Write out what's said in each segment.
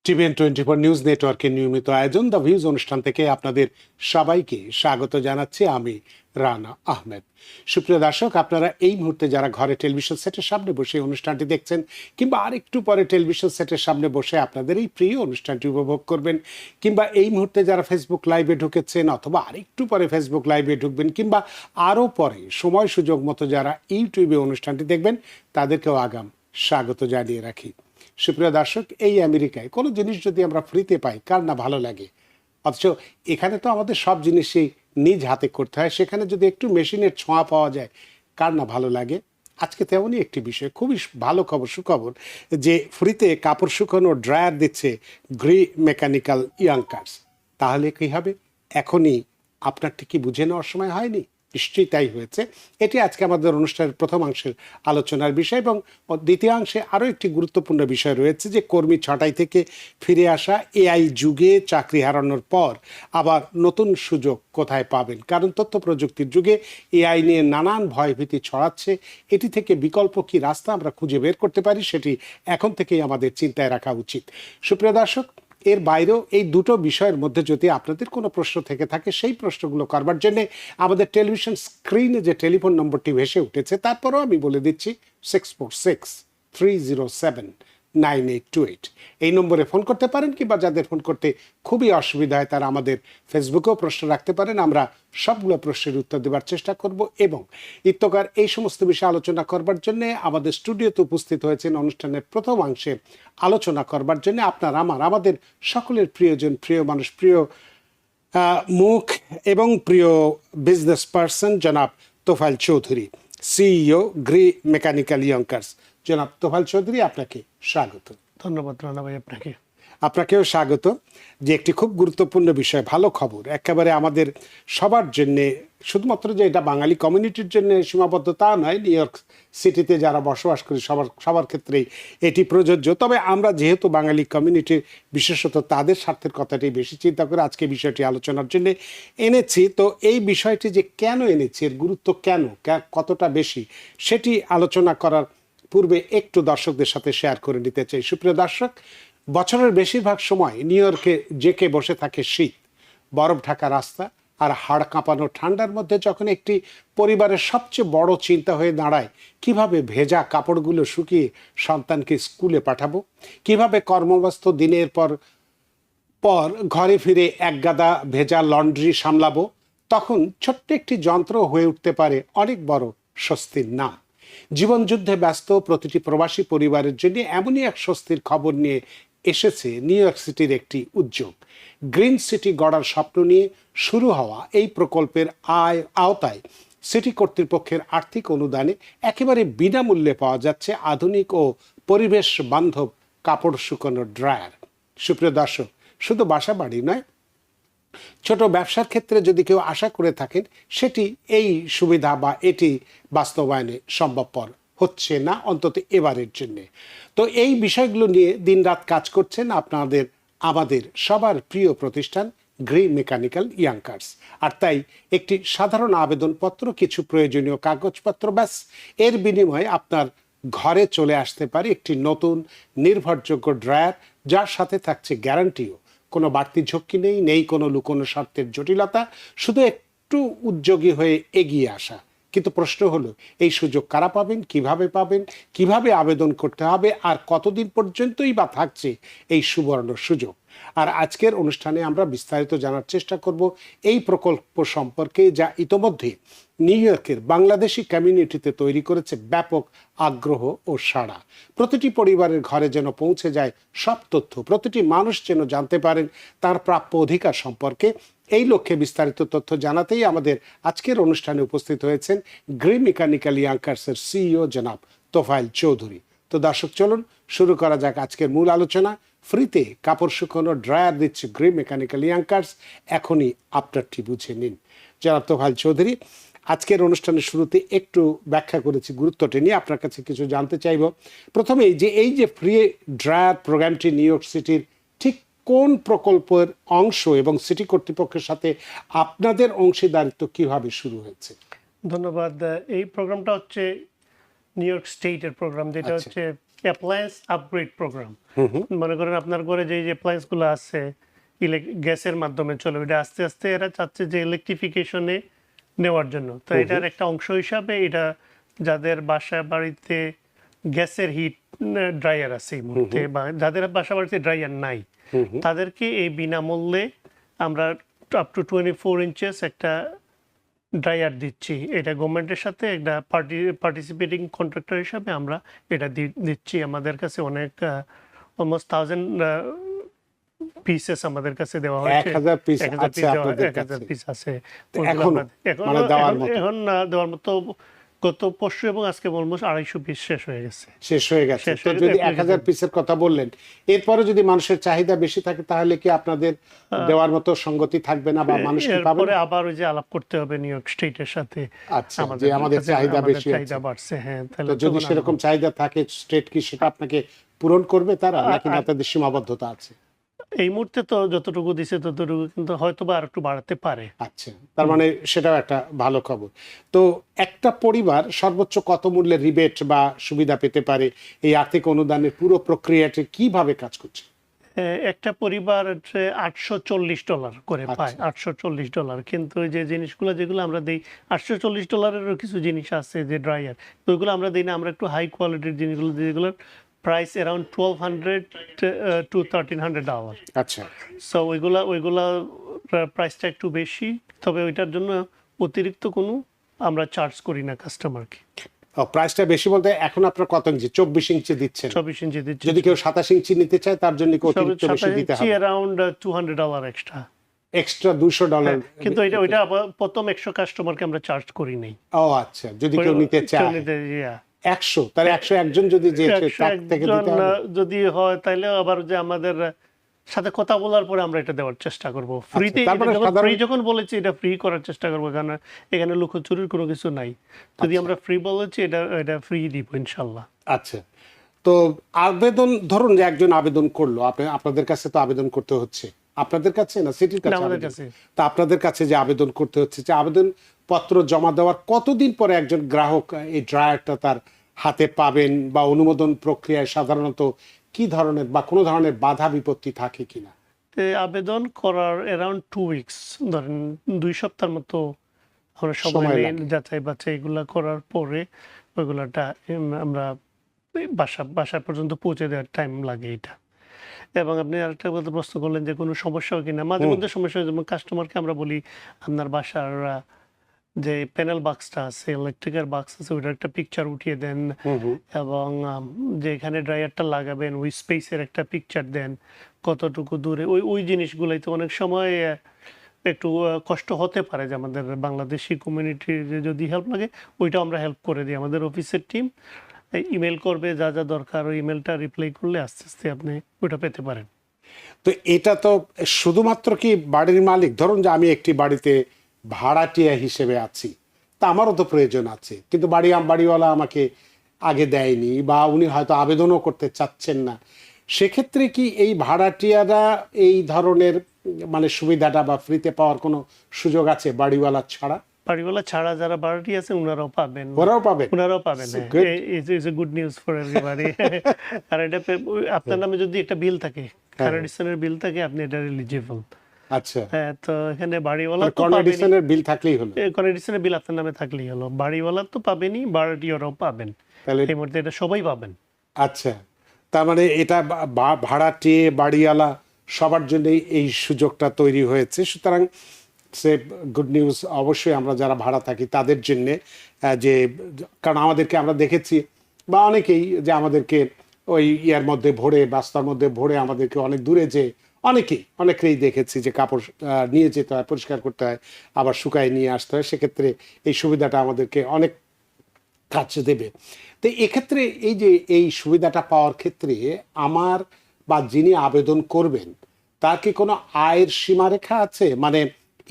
TVN24 news নেটওয়ার্কের নিয়মিত আয়োজন দ্য ভিউজ অনুষ্ঠান থেকে আপনাদের সবাইকে স্বাগত জানাচ্ছি আমি রানা আহমেদ। সুপ্রিয় দর্শক, আপনারা এই মুহূর্তে যারা ঘরে টেলিভিশন সেটের সামনে বসে অনুষ্ঠানটি দেখছেন কিংবা আরেকটু পরে টেলিভিশন সেটের সামনে বসে আপনাদের এই প্রিয় অনুষ্ঠানটি উপভোগ করবেন, কিংবা এই মুহূর্তে যারা ফেসবুক লাইভে ঢুকেছেন অথবা আরেকটু পরে ফেসবুক লাইভে ঢুকবেন, কিংবা আরও পরে সময় সুযোগ মতো যারা ইউটিউবে অনুষ্ঠানটি দেখবেন, তাদেরকেও আগাম স্বাগত জানিয়ে রাখি। সুপ্রিয় দর্শক, এই আমেরিকায় কোনো জিনিস যদি আমরা ফ্রিতে পাই কার না ভালো লাগে, অথচ এখানে তো আমাদের সব জিনিসই নিজ হাতে করতে হয়, সেখানে যদি একটু মেশিনের ছোঁয়া পাওয়া যায় কার না ভালো লাগে। আজকে তেমনই একটি বিষয়, খুবই ভালো খবর, সুখবর, যে ফ্রিতে কাপড় শুকানো ড্রায়ার দিচ্ছে গ্রি মেকানিক্যাল ইয়াংকার্স। তাহলে কী হবে? এখনই আপনারটি কি বুঝে নেওয়ার সময় হয়নি? নিশ্চয়ই তাই হয়েছে। এটি আজকে আমাদের অনুষ্ঠানের প্রথমাংশের আলোচনার বিষয়, এবং দ্বিতীয়াংশে আরও একটি গুরুত্বপূর্ণ বিষয় রয়েছে, যে কর্মী ছাঁটাই থেকে ফিরে আসা এআই যুগে চাকরি হারানোর পর আবার নতুন সুযোগ কোথায় পাবেন। কারণ তথ্য প্রযুক্তির যুগে এআই নিয়ে নানান ভয়ভীতি ছড়াচ্ছে। এটি থেকে বিকল্প কি রাস্তা আমরা খুঁজে বের করতে পারি, সেটি এখন থেকেই আমাদের চিন্তায় রাখা উচিত। সুপ্রিয় দর্শক, এর বাইরেও এই দুটো বিষয়ের মধ্যে যদি আপনাদের কোনো প্রশ্ন থেকে থাকে, সেই প্রশ্নগুলো করবার জন্য আমাদের টেলিভিশন স্ক্রিনে যে টেলিফোন নম্বরটি ভেসে উঠেছে, তারপরেও আমি বলে দিচ্ছি 646-307-9828। এই নম্বরে ফোন করতে পারেন, কিংবা যাদের ফোন করতে খুবই অসুবিধা হয় তারা আমাদের ফেসবুকেও প্রশ্ন রাখতে পারেন। আমরা সবগুলো প্রশ্নের উত্তর দেওয়ার চেষ্টা করব। এবং ইত্যকার এই সমস্ত বিষয়ে আলোচনা করবার জন্য আমাদের স্টুডিওতে উপস্থিত হয়েছেন অনুষ্ঠানের প্রথমাংশে আলোচনা করবার জন্য আপনার আমাদের সকলের প্রিয়জন, প্রিয় মানুষ, প্রিয় মুখ এবং প্রিয় বিজনেস পার্সন জনাব তোফায়েল চৌধুরী, সিইও গ্রি মেকানিক্যাল ইয়াংকার্স। জনাব তোফায়েল চৌধুরী, আপনাকে স্বাগত। ধন্যবাদ রানা ভাই, আপনাকেও স্বাগত। যে একটি খুব গুরুত্বপূর্ণ বিষয়, ভালো খবর একেবারে আমাদের সবার জন্যে, শুধুমাত্র যে এটা বাঙালি কমিউনিটির জন্য সীমাবদ্ধ তা নয়, নিউ ইয়র্ক সিটিতে যারা বসবাস করি সবার ক্ষেত্রেই এটি প্রযোজ্য। তবে আমরা যেহেতু বাঙালি কমিউনিটি, বিশেষত তাদের স্বার্থের কথাটি বেশি চিন্তা করে আজকে বিষয়টি আলোচনার জন্য এনেছি। তো এই বিষয়টি যে কেন এনেছি, এর গুরুত্ব কেন, কতটা বেশি, সেটি আলোচনা করার পূর্বে একটু দর্শকদের সাথে শেয়ার করে নিতে চাই। সুপ্রিয় দর্শক, বছরের বেশিরভাগ সময় নিউ ইয়র্কে জেকে বসে থাকে শীত, বরফ ঢাকা রাস্তা আর হাড় কাঁপানো ঠান্ডার মধ্যে যখন একটি পরিবারের সবচেয়ে বড় চিন্তা হয়ে দাঁড়ায় কিভাবে ভেজা কাপড়গুলো শুকিয়ে সন্তানকে স্কুলে পাঠাবো, কিভাবে কর্মব্যস্ত দিনের পর পর ঘরে ফিরে একগাদা ভেজা লন্ড্রি সামলাবো, তখন ছোট্ট একটি যন্ত্র হয়ে উঠতে পারে অনেক বড় স্বস্তির নাম। জীবনযুদ্ধে ব্যস্ত প্রতিটি প্রবাসী পরিবারের জন্য এমনই এক স্বস্তির খবর নিয়ে এসেছে নিউ ইয়র্ক সিটির একটি উদ্যোগ। গ্রিন সিটি গড়ার স্বপ্ন নিয়ে শুরু হওয়া এই প্রকল্পের আওতায় সিটি কর্তৃপক্ষের আর্থিক অনুদানে একেবারে বিনামূল্যে পাওয়া যাচ্ছে আধুনিক ও পরিবেশ বান্ধব কাপড় শুকানোর ড্রায়ার। সুপ্রিয় দর্শক, শুধু বাসা বাড়ি নয়, ছোট ব্যবসার ক্ষেত্রে যদি কেউ আশা করে থাকেন, সেটি এই সুবিধা বা এটি বাস্তবায়নে সম্ভবপর হচ্ছে না, অন্তত এবারের জন্য। তো এই বিষয়গুলো নিয়ে দিনরাত কাজ করছেন আমাদের সবার প্রিয় প্রতিষ্ঠান গ্রি মেকানিক্যাল ইয়াংকার্স। আর তাই একটি সাধারণ আবেদনপত্র, কিছু প্রয়োজনীয় কাগজপত্র, ব্যাস, এর বিনিময়ে আপনার ঘরে চলে আসতে পারে একটি নতুন নির্ভরযোগ্য ড্রায়ার, যার সাথে থাকছে গ্যারান্টিও। কোনো বাড়তি ঝক্কি নেই কোনো লুকোনো স্বার্থের জটিলতা, শুধু একটু উদ্যোগী হয়ে এগিয়ে আসা। কিন্তু প্রশ্ন হলো, এই সুযোগ কারা পাবেন, কিভাবে আবেদন করতে হবে, আর কতদিন পর্যন্তই বা থাকছে এই সুবর্ণ সুযোগ। আর আজকের অনুষ্ঠানে আমরা বিস্তারিত জানার চেষ্টা করব এই প্রকল্প সম্পর্কে, যা ইতোমধ্যে নিউ ইয়র্কের বাংলাদেশি কমিউনিটিতে তৈরি করেছে ব্যাপক আগ্রহ ও সাড়া। প্রতিটি পরিবারের ঘরে যেন পৌঁছে যায় সব তথ্য, প্রতিটি মানুষ যেন জানতে পারেন তার প্রাপ্য অধিকার সম্পর্কে। এই লক্ষ্যে বিস্তারিত তথ্য জানাতেই আমাদের আজকের অনুষ্ঠানে উপস্থিত হয়েছেন গ্রি মেকানিক্যাল ইয়াংকার্সের সিইও জনাব তোফায়েল চৌধুরী। তো দর্শক, চলুন শুরু করা যাক আজকের মূল আলোচনা। ফ্রিতে কাপড় শুকানো ড্রায়ার দিচ্ছে গ্রি মেকানিক্যাল ইয়াংকার্স, এখনই আপনারটি বুঝে নিন। জনাব তোফায়েল চৌধুরী, আজকের অনুষ্ঠানের শুরুতে একটু ব্যাখ্যা করেছি গুরুত্বটি নিয়ে, আপনার কাছে কিছু জানতে চাইব। প্রথমেই যে এই যে ফ্রি ড্রায়ার প্রোগ্রামটি নিউ ইয়র্ক সিটির ঠিক কোন প্রকল্পের অংশ, এবং সিটি কর্তৃপক্ষের সাথে আপনাদের অংশীদারিত্ব কিভাবে শুরু হয়েছে? ধন্যবাদ। এই প্রোগ্রামটা হচ্ছে নিউ ইয়র্ক স্টেটের প্রোগ্রাম, যেটা হচ্ছে অ্যাপ্লায়েন্স আপগ্রেড প্রোগ্রাম। মনে করেন আপনার ঘরে যে অ্যাপ্লায়েন্স গুলো আছে গ্যাসের মাধ্যমে চলে, ওটা আস্তে আস্তে এরা চাচ্ছে যে ইলেকট্রিফিকেশনে নেওয়ার জন্য। তো এটার একটা অংশ হিসাবে এটা যাদের বাসা বাড়িতে গ্যাসের হিট ড্রায়ার আছে এই মুহূর্তে, বা যাদের বাসা বাড়িতে ড্রায়ার নাই, তাদেরকে এই বিনামূল্যে আমরা আপ টু 24 ইঞ্চেস একটা ড্রায়ার দিচ্ছি। এটা গভর্নমেন্টের সাথে একটা পার্টিসিপেটিং কন্ট্রাক্টর হিসাবে আমরা এটা দিচ্ছি। আমাদের কাছে অনেক অলমোস্ট 1000 পিসেস আমাদের কাছে দেওয়া হয়েছে। 1000 পিস আছে আপনাদের কাছে? 1000 পিস আছে এখন মানে দেওয়ার মতো? এখন দেওয়ার মতো গত পরশু এবং আজকে অলমোস্ট 250 পিস শেষ হয়ে গেছে। তো যদি 1000 পিসের কথা বললেন, এরপরে যদি মানুষের চাহিদা বেশি থাকে তাহলে কি আপনাদের দেওয়ার মতো সঙ্গতি থাকবে না, বা মানুষ কি পাবে? এরপরে আবার ওই যে আলাপ করতে হবে নিউ ইয়র্ক স্টেটের সাথে। আচ্ছা, যে আমাদের চাহিদা বেশি আছে, চাহিদা বাড়ছে। হ্যাঁ, তো যদি সেরকম চাহিদা থাকে স্টেট কি সেটা আপনাকে পূরণ করবে তারা, নাকি না তাদের সীমাবদ্ধতা আছে? এই মুহূর্তে তো যতটুকু দিছে ততটুকু, কিন্তু হয়তো বা আর একটু বাড়াতে পারে। আচ্ছা, তার মানে সেটাও একটা ভালো খবর। তো একটা পরিবার সর্বোচ্চ কত মূল্যের রিবেট বা সুবিধা পেতে পারে? এই আর্থিক অনুদানের পুরো প্রক্রিয়াটি কিভাবে কাজ করছে? একটা পরিবার $840 করে পায়, $840। কিন্তু ওই যে জিনিসগুলো যেগুলো আমরা দিই, $840-এরও কিছু জিনিস আছে যে ড্রায়ার, তো ওইগুলো আমরা দিই না। আমরা একটু হাই কোয়ালিটির জিনিসগুলো, যেগুলো প্রাইস অ্যারাউন্ড $1200 to $1300। আচ্ছা, সো ওইগুলা প্রাইসটা একটু বেশি, তবে ওইটার জন্য অতিরিক্ত কোনো আমরা চার্জ করি না কাস্টমারকে। প্রাইসটা বেশি বলতে এখন আপনার কত ইঞ্চি? 24 ইঞ্চি দিচ্ছেন? 24 ইঞ্চি দিচ্ছি। যদি কেউ 27 ইঞ্চি নিতে চায় তার জন্য কি অতিরিক্ত বেশি দিতে হবে? Around $200 extra. এক্সট্রা $200? কিন্তু ওইটা প্রথম 100 কাস্টমারকে আমরা চার্জ করি নাই। ও আচ্ছা, যদি কেউ নিতে চায় 100, তাহলে 101 জন যদি যে তার থেকে দিতে হবে। যদি হয় তাহলে আবার যে আমাদের সাথে কথা বলার পরে আমরা এটা দেওয়ার চেষ্টা করব ফ্রিতে। ফ্রি যখন বলেছি এটা ফ্রি করার চেষ্টা করব, কারণ এখানে লুকোচুরির কোনো কিছু নাই। যদি আমরা ফ্রি বলেছি এটা ফ্রি দিব ইনশাআল্লাহ। আচ্ছা, তো আবেদন, ধরুন যে একজন আবেদন করলো, আপনাদের কাছে তো আবেদন করতে হচ্ছে, আপনাদের কাছে না সিটির কাছে? আমাদের কাছে। তা আপনাদের কাছে যে আবেদন করতে হচ্ছে, যে আবেদন পত্র জমা দেওয়ার কতদিন পরে একজন গ্রাহক এই ড্রায়ারটা তার হাতে পাবেন, বা অনুমোদন প্রক্রিয়ায় সাধারণত কি ধরনের বা কোনো ধরনের বাধা বিপত্তি থাকে কিনা? আবেদন করার অ্যারাউন্ড 2 উইকস, ধরেন 2 সপ্তাহের মতো আমরা সময় নেই যাচাই বাছাই এগুলা করার পরে ওইগুলাটা আমরা বাসা পর্যন্ত পৌঁছে দেওয়ার টাইম লাগে এটা। এবং আপনি আরেকটা কথা প্রশ্ন করলেন যে কোনো সমস্যা কিনা। মাঝে মধ্যে সমস্যা হয়, যেমন কাস্টমারকে আমরা বলি আপনার বাসার যে প্যানেল বাক্সটা আছে, ইলেকট্রিকের বাক্স আছে, ওইটার একটা পিকচার উঠিয়ে দেন, এবং যে এখানে ড্রায়ারটা লাগাবেন ওই স্পেসের একটা পিকচার দেন, কতটুকু দূরে। ওই জিনিসগুলোই তো অনেক সময় একটু কষ্ট হতে পারে, যে আমাদের বাংলাদেশি কমিউনিটির যদি হেল্প লাগে ওইটা আমরা হেল্প করে দিই। আমাদের অফিসের টিম ইমেল করবে, যা যা দরকার ওই ইমেলটা রিপ্লাই করলে আস্তে আস্তে আপনি ওইটা পেতে পারেন। তো এটা তো শুধুমাত্র কি বাড়ির মালিক, ধরুন যে আমি একটি বাড়িতে ভাড়াটিয়া হিসেবে আছি, তা আমারও তো প্রয়োজন আছে, কিন্তু বাড়িওয়ালা আমাকে আগে দেয়নি, বা উনি হয়তো আবেদনও করতে চাচ্ছেন না, সেক্ষেত্রে কি এই ভাড়াটিয়ারা এই ধরনের মানে সুবিধাটা বা ফ্রিতে পাওয়ার কোনো সুযোগ আছে বাড়িওয়ালা ছাড়া? বাড়িওয়ালা ছাড়া যারা ভাড়াটি আছে ওনারাও পাবেন। It's a good news for everybody. আর এটা আপনার নামে যদি একটা বিল থাকে, কানেডিশনের বিল থাকে, আপনি এটা এলিজিবল। আচ্ছা, হ্যাঁ, তো এখানে বাড়িওয়ালা তো কানেডিশনের বিল থাকলেই হলো, কানেডিশনের বিল আপনার নামে থাকলেই হলো। বাড়িওয়ালা তো পাবেনই, ভাড়াটিয়ারাও পাবেন, এই মুহূর্তে এটা সবাই পাবেন। আচ্ছা, তার মানে এটা ভাড়াটিয়া বাড়িওয়ালা সবার জন্যই এই সুযোগটা তৈরি হয়েছে। সুতরাং সে গুড নিউজ অবশ্যই আমরা যারা ভাড়া থাকি তাদের জন্যে, যে কারণ আমাদেরকে আমরা দেখেছি, বা অনেকেই যে আমাদেরকে ওই ইয়ার মধ্যে ভরে, রাস্তার মধ্যে ভরে আমাদেরকে অনেক দূরে যে অনেকেই দেখেছি যে কাপড় নিয়ে যেতে হয়, পরিষ্কার করতে হয়, আবার শুকায় নিয়ে আসতে হয়। সেক্ষেত্রে এই সুবিধাটা আমাদেরকে অনেক কাজ দেবে। তো এক্ষেত্রে এই যে এই সুবিধাটা পাওয়ার ক্ষেত্রে আমার বা যিনি আবেদন করবেন তার কি কোনো আয়ের সীমারেখা আছে? মানে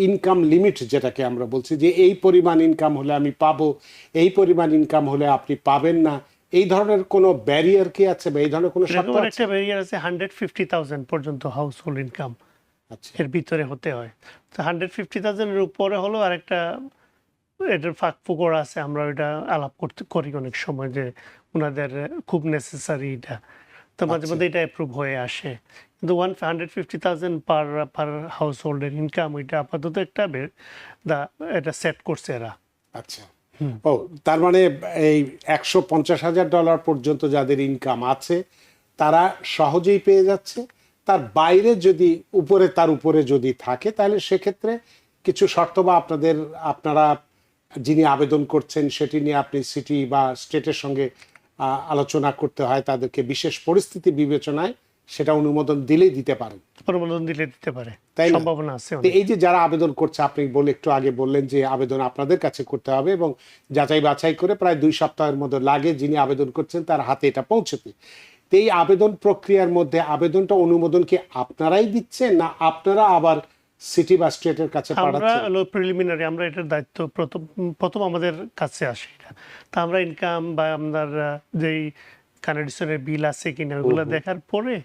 ইনকাম লিমিট যেটাকে আমরা বলছি, যে এই পরিমাণ ইনকাম হলে আমি পাবো, এই পরিমাণ ইনকাম হলে আপনি পাবেন না, এই ধরনের কোনো ব্যারিয়ার কি আছে, বা এই ধরনের কোনো শর্ত আছে? একটা ব্যারিয়ার আছে, 150,000 পর্যন্ত হাউসহোল্ড ইনকাম এর ভিতরে হতে হয়। তো 150,000 এর উপরে হলো আর একটা এটার ফাঁক ফোকর আছে, আমরা ওইটা আলাপ করি অনেক সময় যে ওনাদের খুব নেসেসারি এটা, তো মাঝে মধ্যে এটা অ্যাপ্রুভ হয়ে আসে। কিন্তু 150,000 পার হাউস হোল্ডের ইনকাম ওইটা আপাতত একটা এটা সেট করছে এরা। আচ্ছা, ও তার মানে এই $150,000 পর্যন্ত যাদের ইনকাম আছে তারা সহজেই পেয়ে যাচ্ছে। তার বাইরে যদি তার উপরে যদি থাকে তাহলে সেক্ষেত্রে কিছু শর্ত বা আপনারা যিনি আবেদন করছেন সেটি নিয়ে আপনি সিটি বা স্টেটের সঙ্গে আলোচনা করতে হয়, তাদেরকে বিশেষ পরিস্থিতি বিবেচনায় সেটা অনুমোদন দিলেই দিতে পারেন। অনুমোদন দিলে দিতে পারে, তাই না? সম্ভাবনা আছে। এই যে যারা আবেদন করছে, আপনি একটু আগে বললেন যে আবেদন আপনাদের কাছে করতে হবে এবং যাচাই বাছাই করে প্রায় 2 সপ্তাহের মতো লাগে যিনি আবেদন করছেন তার হাতে এটা পৌঁছতে। তো এই আবেদন প্রক্রিয়ার মধ্যে আবেদনটা অনুমোদন কি আপনারাই দিচ্ছেন না আপনারা আবার সিটি বা স্টেটের কাছে পাঠাচ্ছেন? আমরা প্রিলিমিনারি, আমরা এটার দায়িত্ব প্রথম আমাদের কাছে আসে এটা। তা আমরা ইনকাম বা আপনার যেই কানেকশনের বিল আছে কিনা ওগুলো দেখার পরে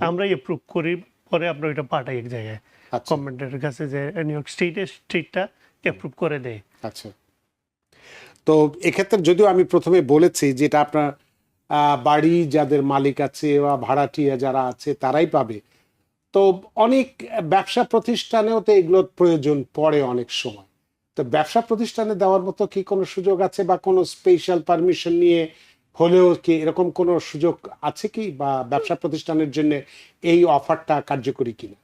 আমরা এপ্রুভ করি, পরে আমরা ওইটা পাঠাই এক জায়গায় গভর্নমেন্টের কাছে, যে নিউ ইয়র্ক স্টেটটা এপ্রুভ করে দেয়। আচ্ছা, তো এক্ষেত্রে যদিও আমি প্রথমে বলেছি যেটা আপনার বাড়ি যাদের মালিক আছে বা ভাড়াটিয়া যারা আছে তারাই পাবে, তো অনেক ব্যবসা প্রতিষ্ঠানেও তো এগুলোর প্রয়োজন পড়ে অনেক সময়। তো ব্যবসা প্রতিষ্ঠানে দেওয়ার মতো কি কোনো সুযোগ আছে বা কোনো স্পেশাল পারমিশন নিয়ে হলেও কি এরকম কোনো সুযোগ আছে কি, বা ব্যবসা প্রতিষ্ঠানের জন্য এই অফারটা কার্যকরী কিনা?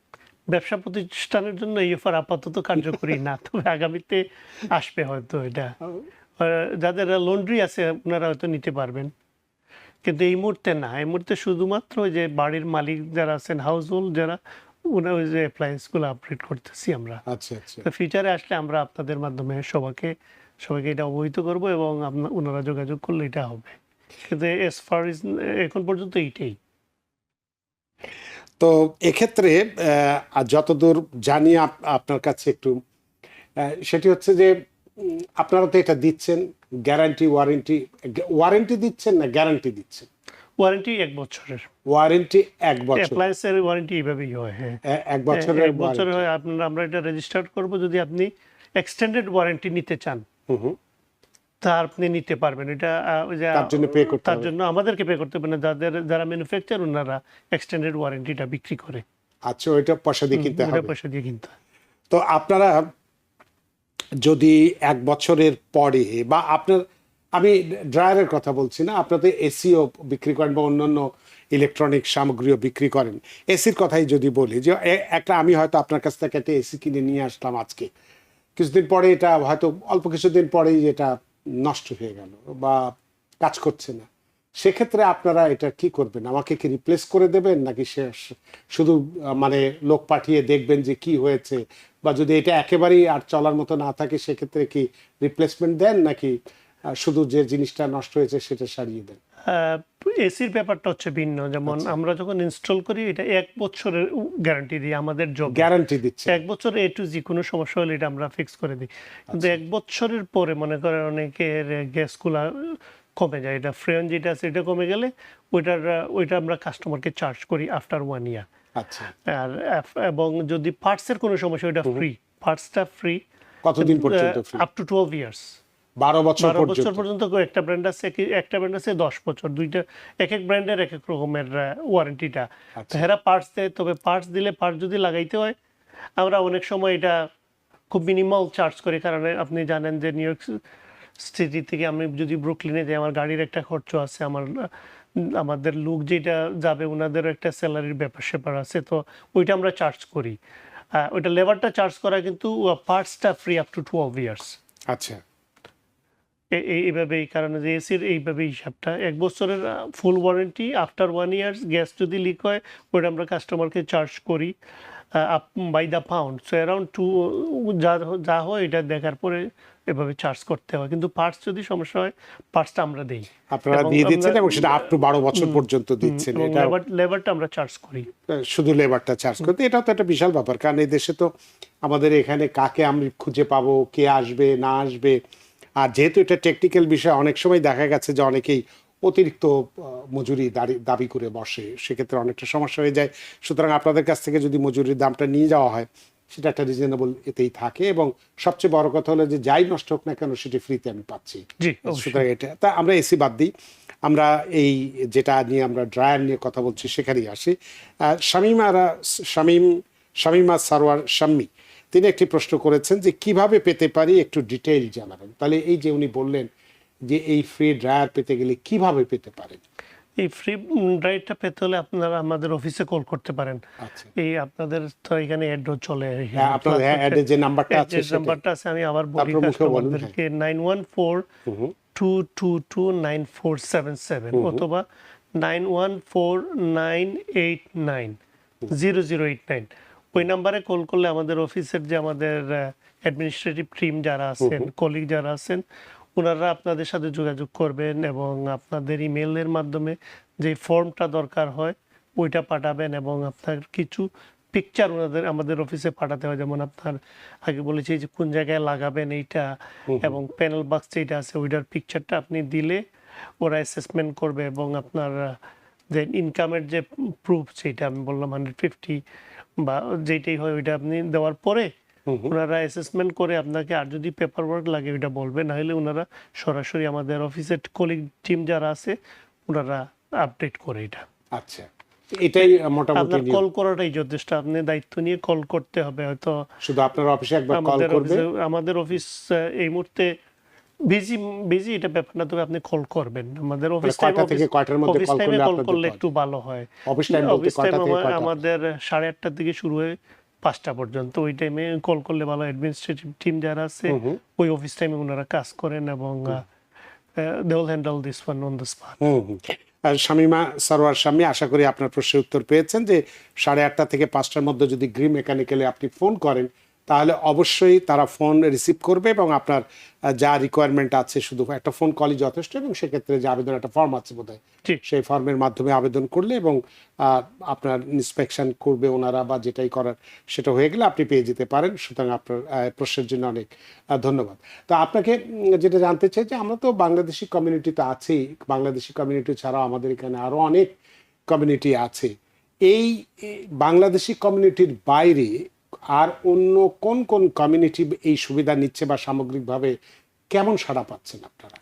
ব্যবসা প্রতিষ্ঠানের জন্য এই অফার আপাতত কার্যকরী না, তবে আগামীতে আসবে হয়তো এটা। যাদের লন্ড্রি আছে ওনারা হয়তো নিতে পারবেন, কিন্তু এই মুহূর্তে না। এই মুহূর্তে শুধুমাত্র ওই যে বাড়ির মালিক যারা আছেন, হাউস হোল্ড যারা, ওই যে অ্যাপ্লায়েন্সগুলো আপডেট করতেছি আমরা। আচ্ছা আচ্ছা, তো ফিউচারে আসলে আমরা আপনাদের মাধ্যমে সবাইকে এটা অবহিত করব এবং ওনারা যোগাযোগ করলে এটা হবে। কিন্তু এস ফার ইজ এখন পর্যন্ত এইটাই। তো এক্ষেত্রে যতদূর জানি আপনার কাছে একটু সেটি হচ্ছে যে আপনারা তো এটা দিচ্ছেন গ্যারান্টি ওয়ারেন্টি দিচ্ছেন না গ্যারান্টি দিচ্ছেন? ওয়ারেন্টি 1 বছরের। ওয়ারেন্টি 1 বছর? অ্যাপ্লায়েন্সের ওয়ারেন্টি এইভাবেই হয়, হ্যাঁ 1 বছরের 1 বছরের হয়। আমরা এটা রেজিস্টার করব, যদি আপনি এক্সটেন্ডেড ওয়ারেন্টি নিতে চান তা আপনি নিতে পারবেন। এটা তার জন্য আমাদেরকে পে করতে হবে না, যারা ম্যানুফ্যাকচার ওনারা এক্সটেন্ডেড ওয়ারেন্টিটা বিক্রি করে। আচ্ছা, ওইটা পয়সা দিয়ে কিনতে হবে? পয়সা দিয়ে কিনতে হয়। তো আপনারা যদি 1 বছরের পরে বা আমি ড্রায়ারের কথা বলছি না, আপনাদের এসিও বিক্রি করেন বা অন্যান্য ইলেকট্রনিক সামগ্রীও বিক্রি করেন। এসির কথাই যদি বলি যে আমি হয়তো আপনার কাছ থেকে একটা এসি কিনে নিয়ে আসলাম আজকে, কিছুদিন পরে এটা হয়তো অল্প কিছুদিন পরেই এটা নষ্ট হয়ে গেল বা কাজ করছে না, সেক্ষেত্রে আপনারা এটা কি করবেন? আমাকে কি রিপ্লেস করে দেবেন নাকি শুধু মানে লোক পাঠিয়ে দেখবেন যে কি হয়েছে, বা যদি এটা একেবারেই আর চলার মতো না থাকে সেক্ষেত্রে কি রিপ্লেসমেন্ট দেন নাকি শুধু যে জিনিসটা নষ্ট হয়েছে সেটা সারিয়ে দেন? এসির ব্যাপারটা হচ্ছে ভিন্ন। যেমন আমরা যখন ইনস্টল করি এটা 1 বছরের গ্যারান্টি দিই, আমাদের জব গ্যারান্টি দিচ্ছে 1 বছর, এ টু জি কোনো সমস্যা হলে এটা আমরা ফিক্স করে দিই। কিন্তু 1 বছরের পরে মনে করেন অনেকের গ্যাসগুলা কমে যায়, এটা ফ্রেন যেটা আছে এটা কমে গেলে ওইটা আমরা কাস্টমারকে চার্জ করি আফটার 1 ইয়ার। আচ্ছা, আর এবং যদি পার্টসের কোনো সমস্যা ওইটা ফ্রি, পার্টসটা ফ্রি। কতদিন পর্যন্ত ফ্রি? আপ টু 12 ইয়ার্স, 12 বছর পর্যন্ত। একটা ব্র্যান্ড আছে 10 বছর, দুইটা এক ব্র্যান্ডের এক রকমের ওয়ারেন্টিটা। হেরা পার্টস দেয়, তবে পার্টস দিলে পার্টস যদি লাগাইতে হয় আমরা অনেক সময় এটা খুব মিনিমাল চার্জ করি, কারণ আপনি জানেন যে নিউ ইয়র্ক সিটি থেকে আমি যদি ব্রুকলিনে যাই আমার গাড়ির একটা খরচ আছে, আমাদের লোক যেটা যাবে ওনাদেরও একটা স্যালারির ব্যাপার আছে, তো ওইটা আমরা চার্জ করি। ওইটা লেবারটা চার্জ করা, কিন্তু পার্টসটা ফ্রি আপ টু 12 ইয়ার্স। আচ্ছা, এইভাবে, এই কারণে যে এসির এইভাবে হিসাবটা 1 বছরের full warranty, after 1 years gas যদি লিক হয় ওইটা আমরা কাস্টমারকে চার্জ করি by the pound. So around 2 যা হয় এটা দেখার পরে এভাবে চার্জ করতে হয়। কিন্তু পার্টস যদি সমস্যা হয় পার্টসটা আমরা দেই, আপনারা দিয়ে দিচ্ছেন এবং সেটা আপ টু 12 বছর পর্যন্ত দিচ্ছেন। এটা লেবারটা আমরা চার্জ করি, শুধু লেবারটা চার্জ করতে। এটাও তো একটা বিশাল ব্যাপার, কারণ এই দেশে তো আমাদের এখানে কাকে আমি খুঁজে পাবো, কে আসবে না আসবে, আর যেহেতু এটা টেকনিক্যাল বিষয় অনেক সময় দেখা গেছে যে অনেকেই অতিরিক্ত মজুরি দাবি করে বসে, সেক্ষেত্রে অনেকটা সমস্যা হয়ে যায়। সুতরাং আপনাদের কাছ থেকে যদি মজুরির দামটা নিয়ে যাওয়া হয় সেটা একটা রিজনেবল এতেই থাকে, এবং সবচেয়ে বড় কথা হলো যে যাই নষ্ট হোক না কেন সেটি ফ্রিতে আমি পাচ্ছি। জি, সুতরাং এটা তা আমরা এসি বাদ দিই, আমরা এই যেটা নিয়ে আমরা ড্রায়ার নিয়ে কথা বলছি সেখানেই আসি। শামীমা সারোয়ার শাম্মী তিনি একটি প্রশ্ন করেছেন যে কিভাবে পেতে পারি, একটু ডিটেইল জানাবেন। তাহলে এই যে উনি বললেন যে এই ফ্রি ড্রায়ার পেতে গেলে কিভাবে পেতে পারেন? এই ফ্রি ড্রাইভটা পেতে হলে আপনারা আমাদের অফিসে কল করতে পারেন। আচ্ছা, এই আপনাদের তো এখানে অ্যাডও চলে, হ্যাঁ আপনার অ্যাডে যে নাম্বারটা আছে নাম্বারটা আছে, আমি আবার বলি তারপর মুখে বলুন। কাস্টমারদেরকে 9142229477 অথবা 9149890089। ওই নাম্বারে কল করলে আমাদের অফিসের যে আমাদের অ্যাডমিনিস্ট্রেটিভ টিম যারা আছেন, কলিগ যারা আছেন, ওনারা আপনাদের সাথে যোগাযোগ করবেন এবং আপনাদের ইমেলের মাধ্যমে যে ফর্মটা দরকার হয় ওইটা পাঠাবেন, এবং আপনার কিছু পিকচার আমাদের অফিসে পাঠাতে হয়। যেমন আপনার আগে বলেছি যে কোন জায়গায় লাগাবেন এইটা, এবং প্যানেল বক্স যেটা আছে ওইটার পিকচারটা আপনি দিলে ওরা অ্যাসেসমেন্ট করবে, এবং আপনার যে ইনকামের যে প্রুফ সেটা আমি বললাম 150 বা যেটাই হয় ওইটা আপনি দেওয়ার পরে ওনারা অ্যাসেসমেন্ট করে আপনাকে, আর যদি পেপার ওয়ার্ক লাগে ওইটা বলবে, না হলে ওনারা সরাসরি আমাদের অফিসের কলিগ টিম যারা আছে ওনারা আপডেট করে এটা। আচ্ছা, এটাই মোটামুটি আপনার কল করাটাই যথেষ্ট, আপনি দায়িত্ব নিয়ে কল করতে হবে। হয়তো শুধু আপনার অফিসে একবার কল করবে। আমাদের অফিস এই মুহূর্তে বিজি এটা ব্যাপার না, তবে আপনি কল করবেন আমাদের অফিস টাইম, কয়টা থেকে কয়টার মধ্যে কল করলে কল করলে একটু ভালো হয়। অফিস টাইম বলতে কয়টা থেকে কয়টা? আমাদের 8:30 থেকে শুরু হয়ে 5টা পর্যন্ত, ওই টাইমে কল করলে ভালো। অ্যাডমিনিস্ট্রেটিভ টিম যারা আছে ওই অফিস টাইমে ওনারা কাজ করেন, এবং they will handle this one on the spot. Shamima Sarwar Shammi, আশা করি আপনার প্রশ্নের উত্তর পেয়েছেন যে 8:30 থেকে 5টার মধ্যে যদি গ্রিন মেকানিক্যালে আপনি ফোন করেন তাহলে অবশ্যই তারা ফোন রিসিভ করবে, এবং আপনার যা রিকোয়ারমেন্ট আছে শুধু একটা ফোন কলই যথেষ্ট, এবং সেক্ষেত্রে যে আবেদন একটা ফর্ম আছে বোধহয় সেই ফর্মের মাধ্যমে আবেদন করলে এবং আপনার ইন্সপেকশন করবে ওনারা বা যেটাই করার সেটা হয়ে গেলে আপনি পেয়ে যেতে পারেন। সুতরাং আপনার প্রশ্নের জন্য অনেক ধন্যবাদ। তো আপনাকে যেটা জানতে চাই যে আমরা তো বাংলাদেশি কমিউনিটিতে আছি, বাংলাদেশি কমিউনিটি ছাড়াও আমাদের এখানে আরও অনেক কমিউনিটি আছে। এই বাংলাদেশি কমিউনিটির বাইরে আর অন্য কোন কোন কমিউনিটি এই সুবিধা নিচ্ছে বা সামগ্রিকভাবে কেমন সাড়া পাচ্ছেন আপনারা?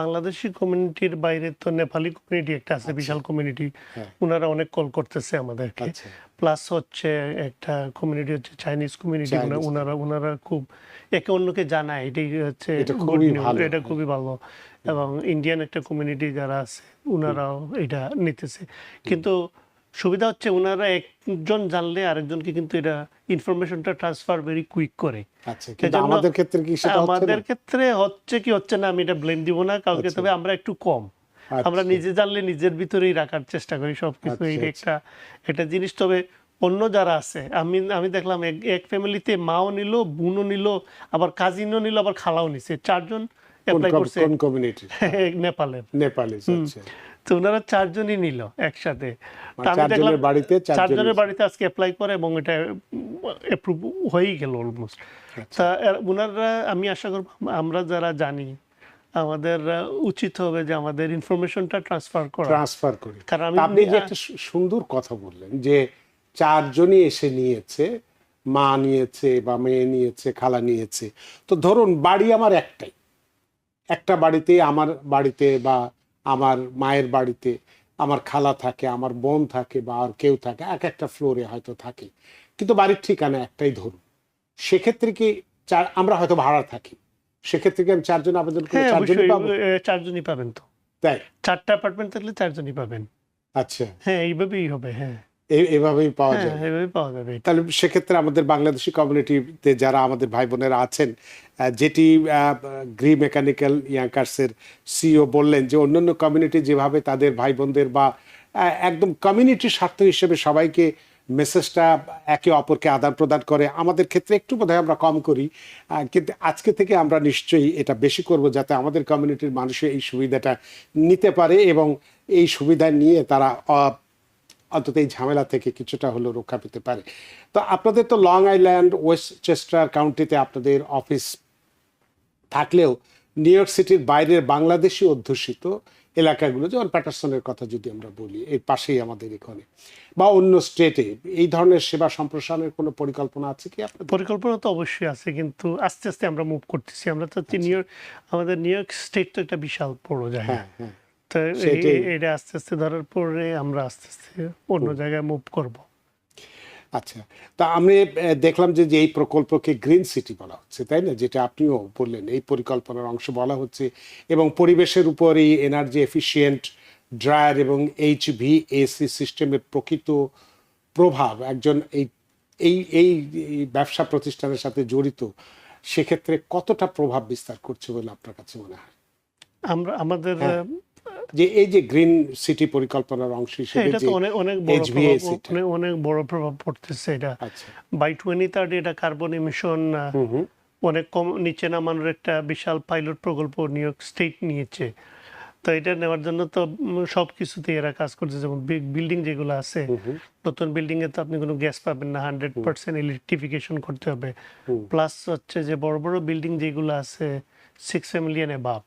বাংলাদেশি কমিউনিটির বাইরে তো নেপালি কমিউনিটি একটা আছে, বিশাল কমিউনিটি, ওনারা অনেক কল করতেছে আমাদেরকে। প্লাস হচ্ছে একটা কমিউনিটি হচ্ছে চাইনিজ কমিউনিটি, ওনারা খুব একে অন্যকে জানায়, এটাই হচ্ছে এটা খুবই ভালো। এবং ইন্ডিয়ান একটা কমিউনিটি যারা আছে ওনারাও এটা নিতেছে, কিন্তু সুবিধা হচ্ছে ওনারা একজন জানলে আরেকজনকে কিন্তু এটা ইনফরমেশনটা ট্রান্সফার ভেরি কুইক করে। আমাদের ক্ষেত্রে কি সেটা হচ্ছে? আমাদের ক্ষেত্রে হচ্ছে কি হচ্ছে না আমি এটা ব্লেম দিব না কাউকে, তবে আমরা একটু কম, আমরা নিজে জানলে নিজের ভিতরেই রাখার চেষ্টা করি সবকিছু। একটা জিনিস, তবে অন্য যারা আছে আমি দেখলাম এক ফ্যামিলিতে মাও নিল, বোনও নিল, আবার কাজিনও নিল, আবার খালাও নিছে, 4জন অ্যাপ্লাই করছে। কোন কমিউনিটি? নেপালের। আচ্ছা, তো ওনারা 4জনই নিল একসাথে, চারজনের বাড়িতে আজকে অ্যাপ্লাই করে, এবং এটা অ্যাপ্রুভ হয়েই গেল অলমোস্ট। তা ওনারা, আমি আশা করব আমরা যারা জানি আমাদের উচিত হবে যে আমাদের ইনফরমেশনটা ট্রান্সফার করি। কারণ আপনি যে একটা সুন্দর কথা বললেন যে 4জনই এসে নিয়েছে, মা নিয়েছে বা মেয়ে নিয়েছে, খালা নিয়েছে। তো ধরুন বাড়ি আমার একটাই, একটা বাড়িতে আমার বাড়িতে বা আমার মায়ের বাড়িতে আমার খালা থাকে, আমার বোন থাকে বা আর কেউ থাকে, এক একটা ফ্লোরে হয়তো থাকে, কিন্তু বাড়ির ঠিকানা একটাই ধরুন। সেক্ষেত্রে কি আমরা হয়তো ভাড়া থাকি, সেক্ষেত্রে কি আমি 4জন আবেদন করে 4জনই পাবেন? তো তাই 4টা অ্যাপার্টমেন্ট থাকলে 4জনই পাবেন। আচ্ছা, হ্যাঁ এইভাবেই হবে। হ্যাঁ এভাবেই পাওয়া যাবে। তাহলে সেক্ষেত্রে আমাদের বাংলাদেশি কমিউনিটিতে যারা আমাদের ভাই বোনেরা আছেন, যেটি গ্রি মেকানিক্যাল ইয়াঙ্কার্সের সিইও বললেন যে অন্যান্য কমিউনিটি যেভাবে তাদের ভাই বোনদের বা একদম কমিউনিটির স্বার্থ হিসেবে সবাইকে মেসেজটা একে অপরকে আদান প্রদান করে, আমাদের ক্ষেত্রে একটু বোধহয় আমরা কম করি, কিন্তু আজকে থেকে আমরা নিশ্চয়ই এটা বেশি করব যাতে আমাদের কমিউনিটির মানুষ এই সুবিধাটা নিতে পারে এবং এই সুবিধা নিয়ে তারা অন্তত এই ঝামেলা থেকে কিছুটা হলেও রক্ষা পেতে পারে। তো আপনাদের তো লং আইল্যান্ড, ওয়েস্টচেস্টার কাউন্টিতে আপনাদের অফিস থাকলেও নিউ ইয়র্ক সিটির বাইরের বাংলাদেশি অধ্যুষিত এলাকাগুলো, যেমন প্যাটারসনের কথা যদি আমরা বলি, এর পাশেই আমাদের এখানে, বা অন্য স্টেটে এই ধরনের সেবা সম্প্রসারণের কোনো পরিকল্পনা আছে কি আপনাদের? পরিকল্পনা তো অবশ্যই আছে, কিন্তু আস্তে আস্তে আমরা মুভ করতেছি। আমরা তো আমাদের নিউ ইয়র্ক স্টেট তো একটা বিশাল বড় জায়গা, হ্যাঁ, হ্যাঁ, তো সেটাই। এটা আস্তে আস্তে ধরার পরে আমরা আস্তে আস্তে অন্য জায়গায় মুভ করব। আচ্ছা, তা আমি দেখলাম যে এই প্রকল্পকে গ্রিন সিটি বলা হচ্ছে, তাই না? যেটা আপনিও বললেন, এই পরিকল্পনার অংশ বলা হচ্ছে, এবং পরিবেশের উপর এই এনার্জি এফিশিয়েন্ট ড্রায়ার এবং HVAC সিস্টেমের প্রকৃত প্রভাব একজন এই এই এই এই ব্যবসা প্রতিষ্ঠানের সাথে জড়িত সেক্ষেত্রে কতটা প্রভাব বিস্তার করছে বলে আপনার কাছে মনে হয়? আমাদের হ্যাঁ, যে এই যে গ্রিন সিটি পরিকল্পনার অংশ হ্যাঁ, হিসেবে এটা যে তো অনেক অনেক বড় প্রভাব, HVAC টা। অনেক বড় প্রভাব পড়তেছে। এটা আচ্ছা। বাই 2030 এটা কার্বন ইমিশন হুম, হুম। অনেক কম, নিচে নামানোর একটা বিশাল পাইলট প্রকল্প নিউ ইয়র্ক স্টেট নিয়েছে। তো এটা নেওয়ার জন্য তো সব কিছুতেই এরা কাজ করছে। যেমন বিল্ডিং যেগুলো আছে, নতুন বিল্ডিং এ তো আপনি কোনো গ্যাস পাবেন না, 100% ইলেকট্রিফিকেশন করতে হবে। প্লাস হচ্ছে যে বড় বড় বিল্ডিং যেগুলো আছে 6 মিলিয়ন এবাব,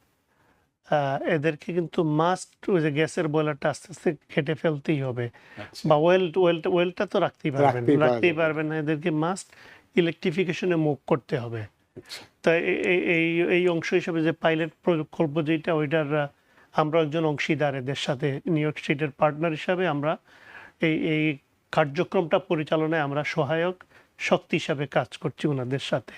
এদেরকে কিন্তু মাস্ট ওই যে গ্যাসের বয়লারটা আস্তে আস্তে কেটে ফেলতেই হবে, আচ্ছা। বা ওয়েলটা তো রাখতেই রাখতেই পাওয়া পারবেন না, এদেরকে মাস্ট ইলেকট্রিফিকেশনে মুভ করতে হবে। আচ্ছা। তাই এই অংশ হিসেবে যে পাইলট প্রকল্প যেটা, ওইটার আমরা একজন অংশীদার এদের সাথে, নিউ ইয়র্ক স্টেটের পার্টনার হিসাবে আমরা এই কার্যক্রমটা পরিচালনায় আমরা সহায়ক শক্তি হিসাবে কাজ করছি ওনাদের সাথে।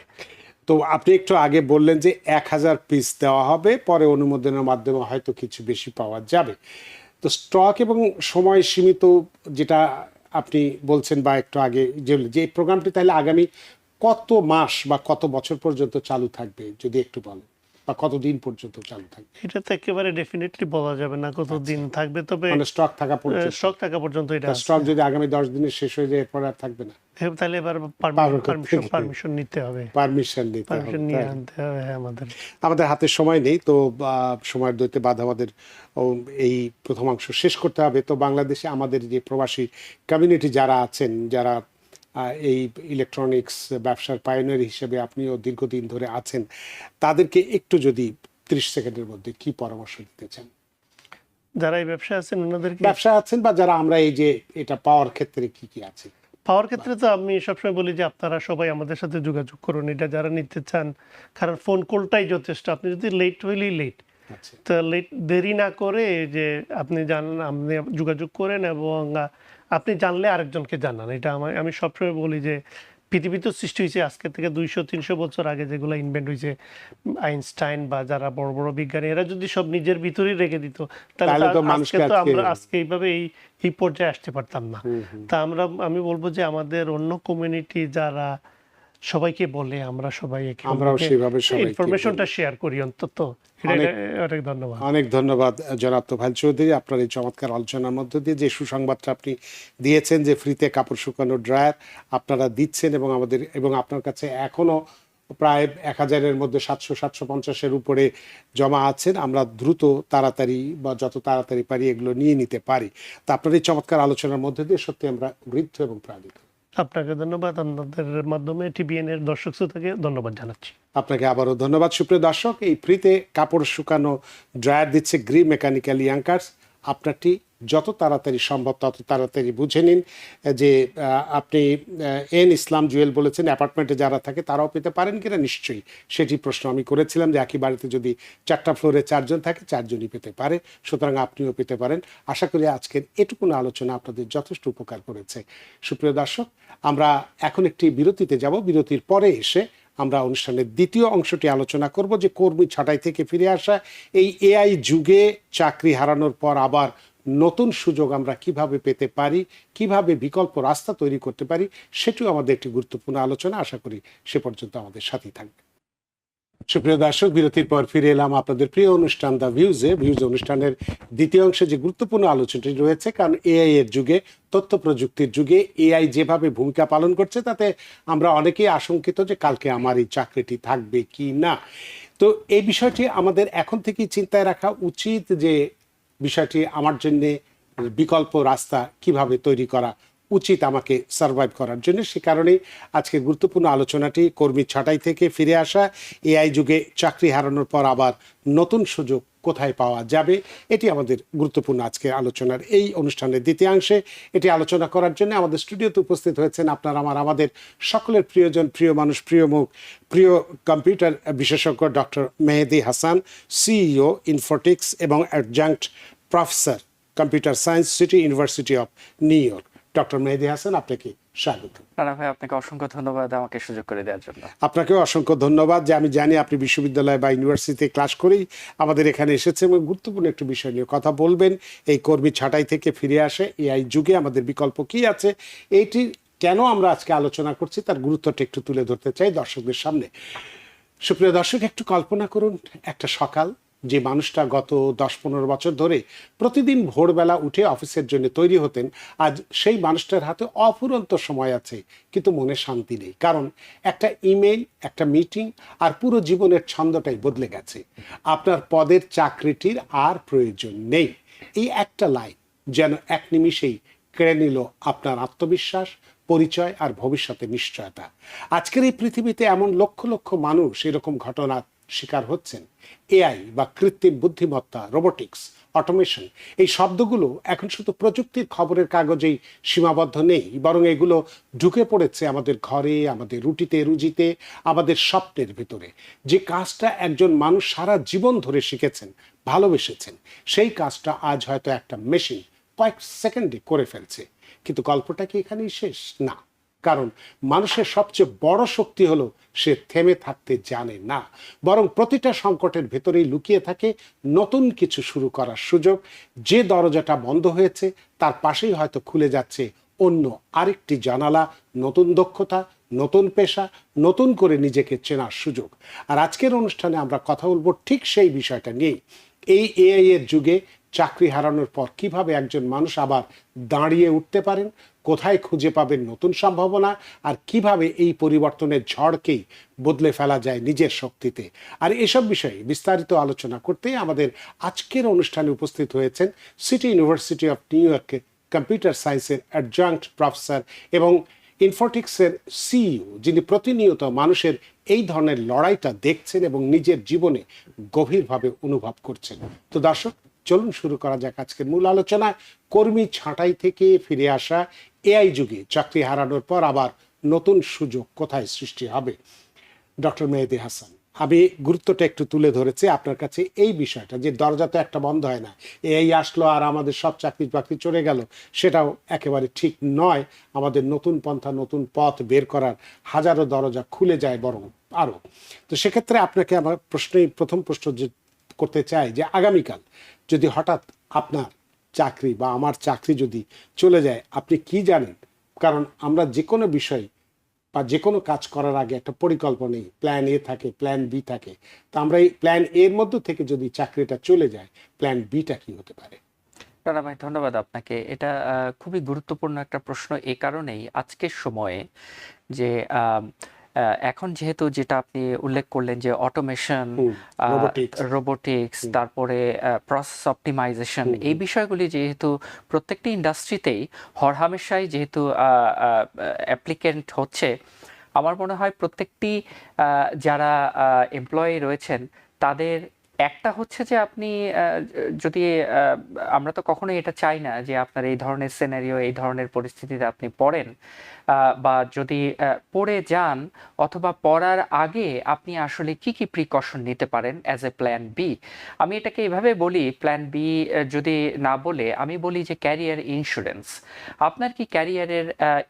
তো আপনি একটু আগে বললেন যে 1000 পিস দেওয়া হবে, পরে অনুমোদনের মাধ্যমে হয়তো কিছু বেশি পাওয়া যাবে। তো স্টক এবং সময় সীমিত যেটা আপনি বলছেন, বা একটু আগে যে এই প্রোগ্রামটি তাহলে আগামী কত মাস বা কত বছর পর্যন্ত চালু থাকবে যদি একটু বলেন, বা কতদিন পর্যন্ত চালু থাকবে? এটা তো একেবারে ডেফিনেটলি বলা যাবে না কত দিন থাকবে, তবে মানে স্টক থাকা পর্যন্ত? স্টক থাকা পর্যন্ত এটা আছে। স্টক যদি আগামী 10 দিনে শেষ হয়ে যায়, এরপর আর থাকবে না? তাহলে এবার পারমিশন নিতে হবে, পারমিশন নিতে হবে, পারমিশন নিয়ে তাই? আনতে হবে। হ্যাঁ, আমাদের হাতে সময় নেই, তো সময়ের দৈতে বাধা আমাদের এই প্রথমাংশ শেষ করতে হবে। তো বাংলাদেশে আমাদের যে প্রবাসী কমিউনিটি যারা আছেন, যারা এই ইলেকট্রনিক্স ব্যবসার পায়োনিয়ার হিসেবে আপনিও দীর্ঘদিন ধরে আছেন, তাদেরকে একটু যদি 30 সেকেন্ডের মধ্যে কি পরামর্শ দিতে চান? যারা এই ব্যবসা আছেন ওনাদেরকে, ব্যবসা আছেন বা যারা আমরা এই যে এটা পাওয়ার ক্ষেত্রে কি কি আছে? পাওয়ার ক্ষেত্রে তো আমি সবসময় বলি যে আপনারা সবাই আমাদের সাথে যোগাযোগ করুন, এটা যারা নিতে চান, কারণ ফোন কলটাই যথেষ্ট। আপনি যদি লেট হইলেই লেট, আচ্ছা। তো দেরি না করে যে আপনি জানান, আপনি যোগাযোগ করেন, এবং আপনি জানলে আরেকজনকে জানান। এটা আমি সবসময় বলি যে পৃথিবী তো সৃষ্টি হয়েছে আজকে থেকে 200-300 বছর আগে, যেগুলো ইনভেন্ট হয়েছে আইনস্টাইন বা যারা বড় বড় বিজ্ঞানী, এরা যদি সব নিজের ভিতরেই রেখে দিত, তাহলে তো আজকে তো আমরা আজকে এইভাবে এই পর্যায়ে আসতে পারতাম না। তা আমি বলবো যে আমাদের অন্য কমিউনিটি যারা, সবাইকে বলে আমরা সবাই আমরাও সেভাবে সবাইকে ইনফরমেশনটা শেয়ার করি অন্তত। অনেক ধন্যবাদ। অনেক ধন্যবাদ জনাব তোফায়েল চৌধুরী, আপনার এই চমৎকার আলোচনার মধ্য দিয়ে যে সুসংবাদটা আপনি দিয়েছেন যে ফ্রিতে কাপড় শুকানোর ড্রায়ার আপনারা দিচ্ছেন, এবং আপনার কাছে এখনো প্রায় 1000-এর মধ্যে 700-750-এর উপরে জমা আছেন। আমরা দ্রুত তাড়াতাড়ি বা যত তাড়াতাড়ি পারি এগুলো নিয়ে নিতে পারি। তা আপনার এই চমৎকার আলোচনার মধ্যে দিয়ে সত্যি আমরা গৃহীত এবং প্রাণিত। আপনাকে ধন্যবাদ, আপনাদের মাধ্যমে টিবিএন এর দর্শক শ্রোতাকে ধন্যবাদ জানাচ্ছি। আপনাকে আবারও ধন্যবাদ। সুপ্রিয় দর্শক, এই ফ্রিতে কাপড় শুকানো ড্রায়ার দিচ্ছে গ্রি মেকানিক্যাল ইয়াঙ্কার্স। আপনারটি যত তাড়াতাড়ি সম্ভব তত তাড়াতাড়ি বুঝে নিন। যে আপনি এন ইসলাম জুয়েল বলেছেন অ্যাপার্টমেন্টে যারা থাকে তারাও পেতে পারেন কিনা। নিশ্চয়ই সেটি প্রশ্ন আমি করেছিলাম, যে একই বাড়িতে যদি 4টা ফ্লোরে 4 জন থাকে 4 জনই পেতে পারে, সুতরাং আপনিও পেতে পারেন। আশা করি আজকের এটুকুন আলোচনা আপনাদের যথেষ্ট উপকার করেছে। সুপ্রিয় দর্শক, আমরা এখন একটি বিরতিতে যাব। বিরতির পরে এসে আমরা অনুষ্ঠানের দ্বিতীয় অংশটি আলোচনা করব, যে কর্মী ছাঁটাই থেকে ফিরে আসা, এই এআই যুগে চাকরি হারানোর পর আবার নতুন সুযোগ আমরা কিভাবে পেতে পারি, কিভাবে বিকল্প রাস্তা তৈরি করতে পারি, সেটিও আমাদের একটি গুরুত্বপূর্ণ আলোচনা। আশা করি সে পর্যন্ত আমাদের সাথেই থাকবে। সুপ্রিয় দর্শক, বিরতির পর ফিরে এলাম আপনাদের প্রিয় অনুষ্ঠান দ্য ভিউজে। ভিউজ অনুষ্ঠানের দ্বিতীয় অংশে যে গুরুত্বপূর্ণ আলোচনাটি রয়েছে, কারণ এআই এর যুগে, তথ্য প্রযুক্তির যুগে এআই যেভাবে ভূমিকা পালন করছে, তাতে আমরা অনেকেই আশঙ্কিত যে কালকে আমার এই চাকরিটি থাকবে কি না। তো এই বিষয়টি আমাদের এখন থেকেই চিন্তায় রাখা উচিত, যে বিষয়টি আমার জন্য বিকল্প রাস্তা কিভাবে তৈরি করা উচিত আমাকে সার্ভাইভ করার জন্য। সে কারণেই আজকে গুরুত্বপূর্ণ আলোচনাটি কর্মী ছাঁটাই থেকে ফিরে আসা, এআই যুগে চাকরি হারানোর পর আবার নতুন সুযোগ কোথায় পাওয়া যাবে, এটি আমাদের গুরুত্বপূর্ণ আজকের আলোচনার এই অনুষ্ঠানের দ্বিতীয়াংশে। এটি আলোচনা করার জন্য আমাদের স্টুডিওতে উপস্থিত হয়েছেন আপনার আমাদের সকলের প্রিয়জন, প্রিয় মানুষ, প্রিয় মুখ, প্রিয় কম্পিউটার বিশেষজ্ঞ doctor Mehedi Hasan, CEO Infotics এবং adjunct professor computer science, city university of New York. Doctor Mehedi Hasan, আপনাকে স্বাগত। রানা ভাই, আপনাকে অসংখ্য ধন্যবাদ আমাকে সুযোগ করে দেওয়ার জন্য। আপনাকেও অসংখ্য ধন্যবাদ যে আমি জানি আপনি বিশ্ববিদ্যালয় বা ইউনিভার্সিটিতে ক্লাস করেই আমাদের এখানে এসেছেন এবং গুরুত্বপূর্ণ একটি বিষয় নিয়ে কথা বলবেন। এই কর্মী ছাঁটাই থেকে ফিরে আসে এআই যুগে আমাদের বিকল্প কি আছে, এইটি কেন আমরা আজকে আলোচনা করছি তার গুরুত্বটা একটু তুলে ধরতে চাই দর্শকদের সামনে। সুপ্রিয় দর্শক, একটু কল্পনা করুন একটা সকাল, যে মানুষটা গত 10-15 বছর ধরে প্রতিদিন ভোরবেলা উঠে অফিসের জন্য তৈরি হতেন, আজ সেই মানুষটার হাতে অফুরন্ত সময় আছে কিন্তু মনে শান্তি নেই। কারণ একটা ইমেইল, একটা মিটিং আর পুরো জীবনের ছন্দটাই বদলে গেছে। আপনার পদের চাকরিটির আর প্রয়োজন নেই। এই একটা লাইন যেন এক নিমিষেই কেড়ে নিল আপনার আত্মবিশ্বাস, পরিচয় আর ভবিষ্যতের নিশ্চয়তা। আজকের এই পৃথিবীতে এমন লক্ষ লক্ষ মানুষ এরকম ঘটনার শিকার হচ্ছেন। এআই বা কৃত্রিম বুদ্ধিমত্তা, রোবোটিক্স, অটোমেশন, এই শব্দগুলো এখন শুধু প্রযুক্তির খবরের কাগজেই সীমাবদ্ধ নেই, বরং এগুলো ঢুকে পড়েছে আমাদের ঘরে, আমাদের রুটিতে রুজিতে, আমাদের স্বপ্নের ভিতরে। যে কাজটা একজন মানুষ সারা জীবন ধরে শিখেছেন, ভালোবেসেছেন, সেই কাজটা আজ হয়তো একটা মেশিন কয়েক সেকেন্ডে করে ফেলছে। কিন্তু গল্পটা কি এখানেই শেষ? না, কারণ মানুষের সবচেয়ে বড় শক্তি হলো সে থেমে থাকতে জানে না, বরং প্রতিটা সংকটের ভেতরেই লুকিয়ে থাকে নতুন কিছু শুরু করার সুযোগ। যে দরজাটা বন্ধ হয়েছে তার পাশেই হয়তো খুলে যাচ্ছে অন্য আরেকটি জানালা, নতুন দক্ষতা, নতুন পেশা, নতুন করে নিজেকে চেনার সুযোগ। আর আজকের অনুষ্ঠানে আমরা কথা বলবো ঠিক সেই বিষয়টা নিয়েই। এই এআই এর যুগে চাকরি হারানোর পর কিভাবে একজন মানুষ আবার দাঁড়িয়ে উঠতে পারেন, কোথায় খুঁজে পাবেন নতুন সম্ভাবনা, আর কিভাবে এই পরিবর্তনের ঝড়কেই বদলে ফেলা যায় নিজের শক্তিতে। আর এসব বিষয়ে বিস্তারিত আলোচনা করতে আমাদের আজকের অনুষ্ঠানে উপস্থিত হয়েছেন সিটি ইউনিভার্সিটি অফ নিউ ইয়র্কের কম্পিউটার সায়েন্সের অ্যাডজাঙ্ক্ট প্রফেসর এবং ইনফোটিক্সের সিইও, যিনি প্রতিনিয়ত মানুষের এই ধরনের লড়াইটা দেখছেন এবং নিজের জীবনে গভীরভাবে অনুভব করছেন। তো দর্শক, চলুন শুরু করা যাক আজকের মূল আলোচনা। কর্মী ছাঁটাই থেকে ফিরে আসা, এআই যুগে চাকরি হারানোর পর আবার নতুন সুযোগ কোথায় সৃষ্টি হবে। ডক্টর মেহেদী হাসান, আমি গুরুত্বটা একটু তুলে ধরেছি আপনার কাছে এই বিষয়টা, যে দরজা তো একটা বন্ধ হয় না, এই আসলো আর আমাদের সব চাকরি বাকরি চলে গেল, সেটাও একেবারে ঠিক নয়। আমাদের নতুন পন্থা, নতুন পথ বের করার হাজারো দরজা খুলে যায় বরং আরও। তো সেক্ষেত্রে আপনাকে আমার প্রথম প্রশ্ন যে করতে চাই, যে আগামীকাল যদি হঠাৎ আপনার চাকরি বা আমার চাকরি যদি চলে যায়, আপনি কি জানেন? কারণ আমরা যে কোনো বিষয় বা যে কোনো কাজ করার আগে একটা পরিকল্পনা, প্ল্যান এ থাকে, প্ল্যান বি থাকে। তো আমরা এই প্ল্যান এর মধ্য থেকে যদি চাকরিটা চলে যায়, প্ল্যান বিটা কি হতে পারে? রানা ভাই, ধন্যবাদ আপনাকে। এটা খুবই গুরুত্বপূর্ণ একটা প্রশ্ন এই কারণেই আজকের সময়ে যে এখন যেহেতু যেটা আপনি উল্লেখ করলেন যে অটোমেশন, রোবোটিক্স, তারপরে প্রসেস অপটিমাইজেশন, এই বিষয়গুলি যেহেতু প্রত্যেকটি ইন্ডাস্ট্রিতেই হরহামেশাই যেহেতু অ্যাপ্লিকেন্ট হচ্ছে, আমার মনে হয় প্রত্যেকটি যারা এমপ্লয়ি রয়েছেন তাদের একটা হচ্ছে যে আপনি যদি আমরা তো কখনোই এটা চাই না যে আপনার এই ধরনের সিনারিও, এই ধরনের পরিস্থিতিতে আপনি পড়েন, বা যদি পড়ে যান অথবা পড়ার আগে আপনি আসলে কি কি প্রিকশন নিতে পারেন অ্যাজ এ প্ল্যান বি। আমি এটাকে এভাবে বলি, প্ল্যান বি যদি না বলে আমি বলি যে ক্যারিয়ার ইন্স্যুরেন্স। আপনার কি ক্যারিয়ারের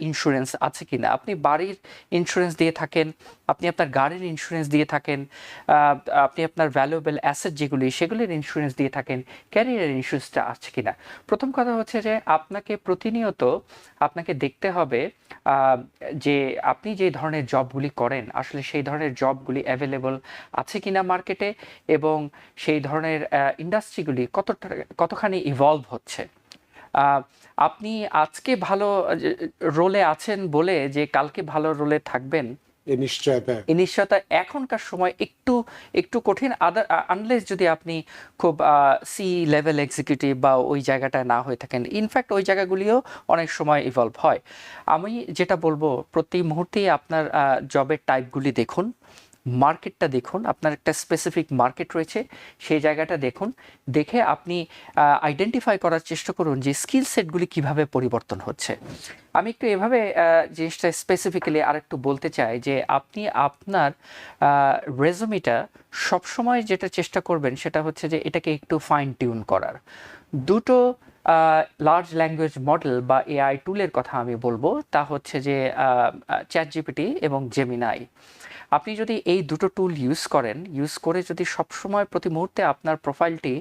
ইন্স্যুরেন্স আছে কিনা? আপনি বাড়ির ইন্স্যুরেন্স দিয়ে থাকেন, আপনি আপনার গাড়ির ইন্স্যুরেন্স দিয়ে থাকেন, আপনি আপনার ভ্যালুয়েবল অ্যাসেট যেগুলি সেগুলির ইন্স্যুরেন্স দিয়ে থাকেন, ক্যারিয়ার ইন্স্যুরেন্সটা আছে কিনা। প্রথম কথা হচ্ছে যে আপনাকে প্রতিনিয়ত আপনাকে দেখতে হবে যে আপনি যে ধরনের জবগুলি করেন আসলে সেই ধরনের জবগুলি অ্যাভেলেবল আছে কিনা মার্কেটে, এবং সেই ধরনের ইন্ডাস্ট্রিগুলি কতখানি ইভলভ হচ্ছে। আপনি আজকে ভালো রোলে আছেন বলে যে কালকে ভালো রোলে থাকবেন এই নিশ্চয়তা এই নিশ্চয়তা এখনকার সময় একটু একটু কঠিন, আনলেস যদি আপনি খুব সি লেভেল এক্সিকিউটিভ বা ওই জায়গাটায় না হয়ে থাকেন। ইনফ্যাক্ট ওই জায়গাগুলিও অনেক সময় ইভলভ হয়। আমি যেটা বলবো, প্রতি মুহূর্তেই আপনার জবের টাইপগুলি দেখুন, মার্কেটটা দেখুন, আপনার একটা স্পেসিফিক মার্কেট রয়েছে, সেই জায়গাটা দেখুন, দেখে আপনি আইডেন্টিফাই করার চেষ্টা করুন যে স্কিল সেটগুলি কিভাবে পরিবর্তন হচ্ছে। আমি একটু এভাবে জিনিসটা স্পেসিফিক্যালি আরেকটু বলতে চাই যে আপনি আপনার রেজুমিটা সবসময় যেটা চেষ্টা করবেন সেটা হচ্ছে যে এটাকে একটু ফাইন টিউন করার। দুটো লার্জ ল্যাঙ্গুয়েজ মডেল বা এআই টুলের কথা আমি বলবো, তা হচ্ছে যে চ্যাটজিপিটি এবং জেমিনাই। আপনি যদি এই দুটো টুল ইউজ করে যদি সবসময় প্রতি মুহূর্তে আপনার প্রোফাইলটি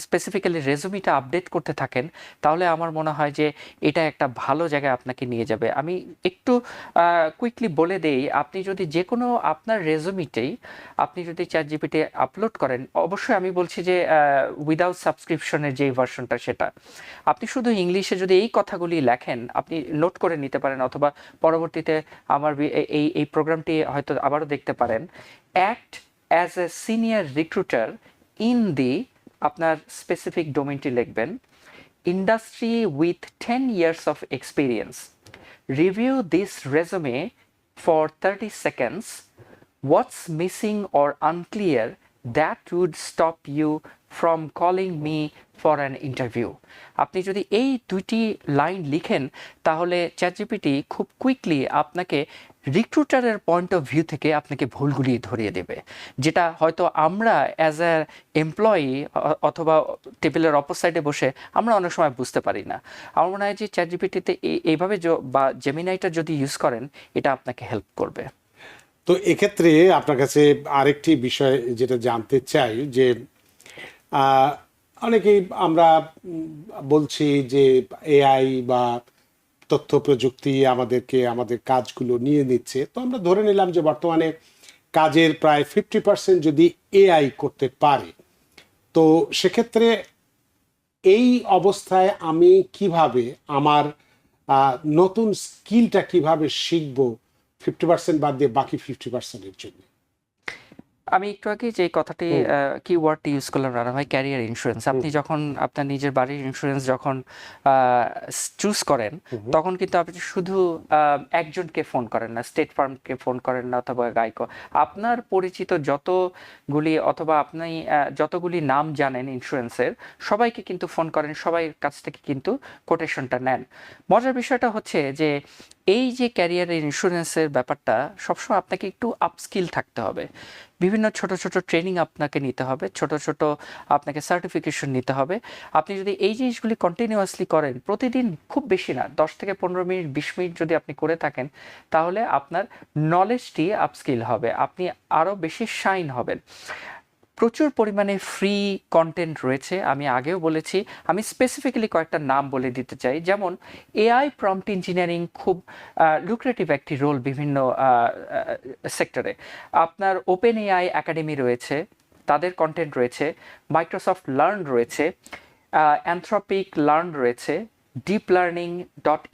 স্পেসিফিক্যালি রেজুমিটা আপডেট করতে থাকেন, তাহলে আমার মনে হয় যে এটা একটা ভালো জায়গায় আপনাকে নিয়ে যাবে। আমি একটু কুইকলি বলে দেই, আপনি যদি যে কোনো আপনার রেজুমিতেই আপনি যদি চ্যাটজিপিটি আপলোড করেন, অবশ্যই আমি বলছি যে উইদাউট সাবস্ক্রিপশনের যে ভার্সনটা, সেটা আপনি শুধু ইংলিশে যদি এই কথাগুলি লেখেন, আপনি নোট করে নিতে পারেন, অথবা পরবর্তীতে আমার এই প্রোগ্রামটি হয়তো আবারও দেখতে পারেন। Act as a senior recruiter in the, আপনার স্পেসিফিক ডোমেনটি লিখবেন, industry with 10 years of experience, review this resume for 30 seconds, what's missing or unclear that would stop you from calling me for an interview। আপনি যদি এই দুইটি line লিখেন, তাহলে ChatGPT খুব কুইকলি আপনাকে রিক্রুটারের পয়েন্ট অফ ভিউ থেকে আপনাকে ভুলগুলি ধরিয়ে দেবে, যেটা হয়তো আমরা অ্যাজ এ এমপ্লয়ি অথবা টেবিলের অপর সাইডে বসে আমরা অনেক সময় বুঝতে পারি না। আমার মনে হয় যে চ্যাটজিপিটিতে এইভাবে বা জেমিনাইটা যদি ইউজ করেন, এটা আপনাকে হেল্প করবে। তো এক্ষেত্রে আপনার কাছে আরেকটি বিষয় যেটা জানতে চাই যে অনেকেই আমরা বলছি যে এআই বা তথ্য প্রযুক্তি আমাদের কাজগুলো নিয়ে নিচ্ছে। তো আমরা ধরে নিলাম যে বর্তমানে কাজের প্রায় 50% যদি এআই করতে পারে, তো সেক্ষেত্রে এই অবস্থায় আমি কিভাবে আমার নতুন স্কিলটা কিভাবে শিখবো 50% বাদ দিয়ে বাকি 50%-এর জন্য? আমি একটু আগে যে কথাটি কিওয়ার্ডটি ইউজ করলাম রানা ভাই, ক্যারিয়ার ইন্স্যুরেন্স। আপনি যখন আপনার নিজের বাড়ির ইন্স্যুরেন্স যখন চুজ করেন, তখন কিন্তু আপনি শুধু একজনকে ফোন করেন না, স্টেট ফার্মকে ফোন করেন না, অথবা গাইকো, আপনার পরিচিত যতগুলি অথবা আপনি যতগুলি নাম জানেন ইন্স্যুরেন্সের, সবাইকে কিন্তু ফোন করেন, সবাই কাছ থেকে কিন্তু কোটেশনটা নেন। মজার বিষয়টা হচ্ছে যে এই যে ক্যারিয়ারের ইন্স্যুরেন্সের ব্যাপারটা, সবসময় আপনাকে একটু আপস্কিল থাকতে হবে, বিভিন্ন ছোট ছোট ট্রেনিং আপনাকে নিতে হবে, ছোট ছোট আপনাকে সার্টিফিকেশন নিতে হবে। আপনি যদি এই জিনিসগুলি কন্টিনিউয়াসলি করেন, প্রতিদিন খুব বেশি না, 10 থেকে 15 মিনিট 20 মিনিট যদি আপনি করে থাকেন, তাহলে আপনার নলেজটি আপস্কিল হবে, আপনি আরও বেশি শাইন হবেন। প্রচুর পরিমাণে ফ্রি কন্টেন্ট রয়েছে, আমি আগেও বলেছি, আমি স্পেসিফিক্যালি কয়েকটা নাম বলে দিতে চাই। যেমন এআই প্রম্পট ইঞ্জিনিয়ারিং খুব লুক্রেটিভ একটি রোল বিভিন্ন সেক্টরে। আপনার ওপেন এআই একাডেমি রয়েছে, তাদের কন্টেন্ট রয়েছে, মাইক্রোসফট লার্ন রয়েছে, অ্যানথ্রপিক লার্ন রয়েছে, ডিপ লার্নিং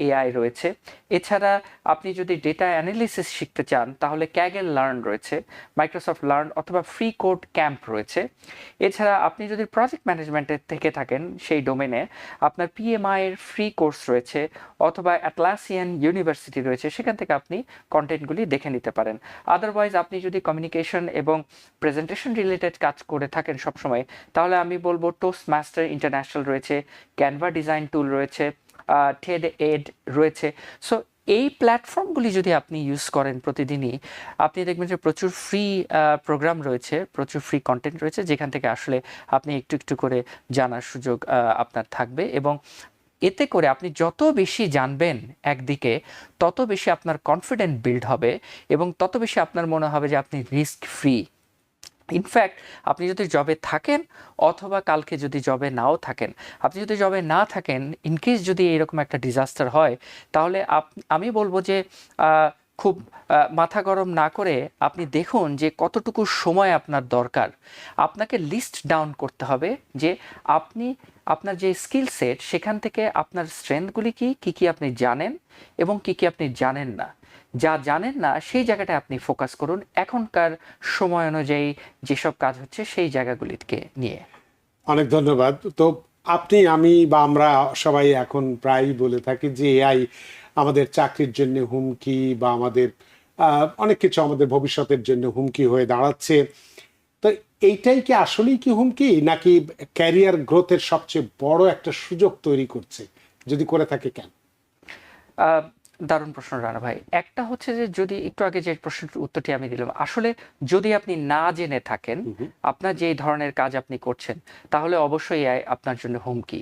.ai রয়েছে। এছাড়া আপনি যদি ডেটা অ্যানালিসিস শিখতে চান, তাহলে ক্যাগেল লার্ন রয়েছে, মাইক্রোসফট লার্ন অথবা ফ্রি কোড ক্যাম্প রয়েছে। এছাড়া আপনি যদি প্রজেক্ট ম্যানেজমেন্টের থেকে থাকেন সেই ডোমেনে, আপনার পিএমআই এর ফ্রি কোর্স রয়েছে, অথবা অ্যাটলাসিয়ান ইউনিভার্সিটি রয়েছে, সেখান থেকে আপনি কন্টেন্টগুলি দেখে নিতে পারেন। আদারওয়াইজ আপনি যদি কমিউনিকেশন এবং প্রেজেন্টেশন রিলেটেড কাজ করে থাকেন সবসময়, তাহলে আমি বলবো টোস্ট মাস্টার ইন্টারন্যাশনাল রয়েছে, ক্যানভা ডিজাইন টুল রয়েছে, টেড এড রয়েছে। সো এই প্ল্যাটফর্মগুলি যদি আপনি ইউজ করেন প্রতিদিনই, আপনি দেখবেন যে প্রচুর ফ্রি প্রোগ্রাম রয়েছে, প্রচুর ফ্রি কন্টেন্ট রয়েছে, যেখান থেকে আসলে আপনি একটু একটু করে জানার সুযোগ আপনার থাকবে। এবং এতে করে আপনি যত বেশি জানবেন একদিকে, তত বেশি আপনার কনফিডেন্ট বিল্ড হবে, এবং তত বেশি আপনার মনে হবে যে আপনি রিস্ক ফ্রি। ইনফ্যাক্ট আপনি যদি জবে থাকেন, অথবা কালকে যদি জবে নাও থাকেন, আপনি যদি জবে না থাকেন, ইনকেস যদি এরকম একটা ডিজাস্টার হয়, তাহলে আমি বলবো যে খুব মাথা গরম না করে আপনি দেখুন যে কতটুকু সময় আপনার দরকার। আপনাকে লিস্ট ডাউন করতে হবে যে আপনি আপনার যে স্কিল সেট, সেখান থেকে আপনার স্ট্রেংথগুলি কী কী আপনি জানেন এবং কী কী আপনি জানেন না, যা জানেন না সেই জায়গাটায় আপনি ফোকাস করুন এখনকার সময় অনুযায়ী যেসব কাজ হচ্ছে সেই জায়গাগুলিকে নিয়ে। অনেক ধন্যবাদ। তো আপনি, আমি বা আমরা সবাই এখন প্রায়ই বলে থাকি যে এআই আমাদের চাকরির জন্য হুমকি, বা আমাদের অনেক কিছু আমাদের ভবিষ্যতের জন্য হুমকি হয়ে দাঁড়াচ্ছে। তো এইটাই কি আসলেই কি হুমকি, নাকি ক্যারিয়ার গ্রোথের সবচেয়ে বড় একটা সুযোগ তৈরি করছে? যদি করে থাকে কেন? আহ, দারুণ প্রশ্ন রানা ভাই। একটা হচ্ছে যে যদি একটু আগে যে প্রশ্নের উত্তরটি আমি দিলাম, আসলে যদি আপনি না জেনে থাকেন আপনার যে ধরনের কাজ আপনি করছেন, তাহলে অবশ্যই এআই আপনার জন্য হুমকি।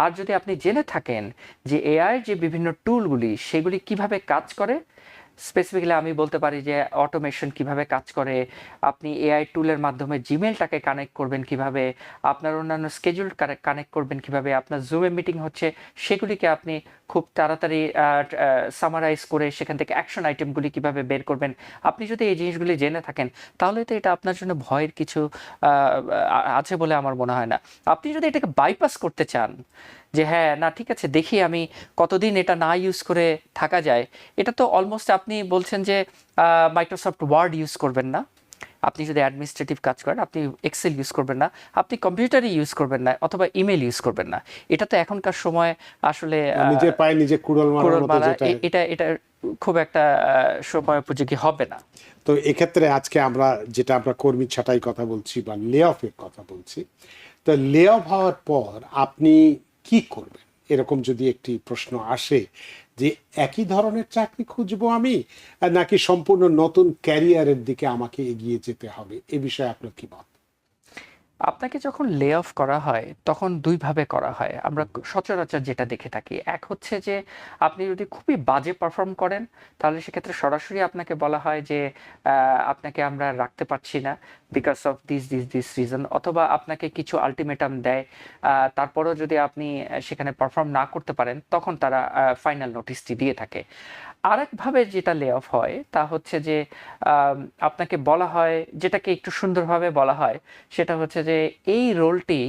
আর যদি আপনি জেনে থাকেন যে এআই যে বিভিন্ন টুলগুলি সেগুলি কিভাবে কাজ করে, স্পেসিফিক্যালি আমি বলতে পারি যে অটোমেশন কিভাবে কাজ করে, আপনি এআই টুলের মাধ্যমে জিমেলটাকে কানেক্ট করবেন কিভাবে, আপনার অন্যান্য স্কেজুল কানেক্ট করবেন কিভাবে, আপনার জুমে মিটিং হচ্ছে সেগুলিকে আপনি খুব তাড়াতাড়ি সামারাইজ করে সেখান থেকে অ্যাকশন আইটেমগুলি কিভাবে বের করবেন, আপনি যদি এই জিনিসগুলি জেনে থাকেন তাহলে তো এটা আপনার জন্য ভয়ের কিছু আছে বলে আমার মনে হয় না। আপনি যদি এটাকে বাইপাস করতে চান যে হ্যাঁ না ঠিক আছে দেখি আমি কতদিন এটা না ইউজ করে থাকা যায়, এটা তো অলমোস্ট আপনি বলছেন যে মাইক্রোসফট ওয়ার্ড ইউজ করবেন না, আপনি যদি অ্যাডমিনিস্ট্রেটিভ কাজ করেন আপনি এক্সেল ইউজ করবেন না, আপনি কম্পিউটারই ইউজ করবেন না, অথবা ইমেল ইউজ করবেন না। এটা তো এখনকার সময় আসলে নিজের পায়ে নিজে কুড়াল মারার মতো, যেটা এটা এটা খুব একটা সময় উপযোগী হবে না। তো এক্ষেত্রে আজকে যেটা আমরা কর্মী ছাঁটাই কথা বলছি বা লে অফের কথা বলছি, তো লে অফ হওয়ার পর আপনি কি করবেন, এরকম যদি একটি প্রশ্ন আসে যে একই ধরনের চাকরি খুঁজবো আমি, নাকি সম্পূর্ণ নতুন ক্যারিয়ারের দিকে আমাকে এগিয়ে যেতে হবে, এ বিষয়ে আপনার কি মত? আপনাকে যখন লে অফ করা হয় তখন দুইভাবে করা হয়, আমরা সচরাচর যেটা দেখে থাকি। এক হচ্ছে যে আপনি যদি খুবই বাজে পারফর্ম করেন তাহলে সেক্ষেত্রে সরাসরি আপনাকে বলা হয় যে আপনাকে আমরা রাখতে পারছি না বিকজ অফ দিস রিজন, অথবা আপনাকে কিছু আলটিমেটাম দেয়, তারপরেও যদি আপনি সেখানে পারফর্ম না করতে পারেন তখন তারা ফাইনাল নোটিশটি দিয়ে থাকে। আরেকভাবে যেটা লে অফ হয় তা হচ্ছে যে আম, আপনাকে বলা হয়, যেটাকে একটু সুন্দরভাবে বলা হয়, সেটা হচ্ছে যে এই রোলটি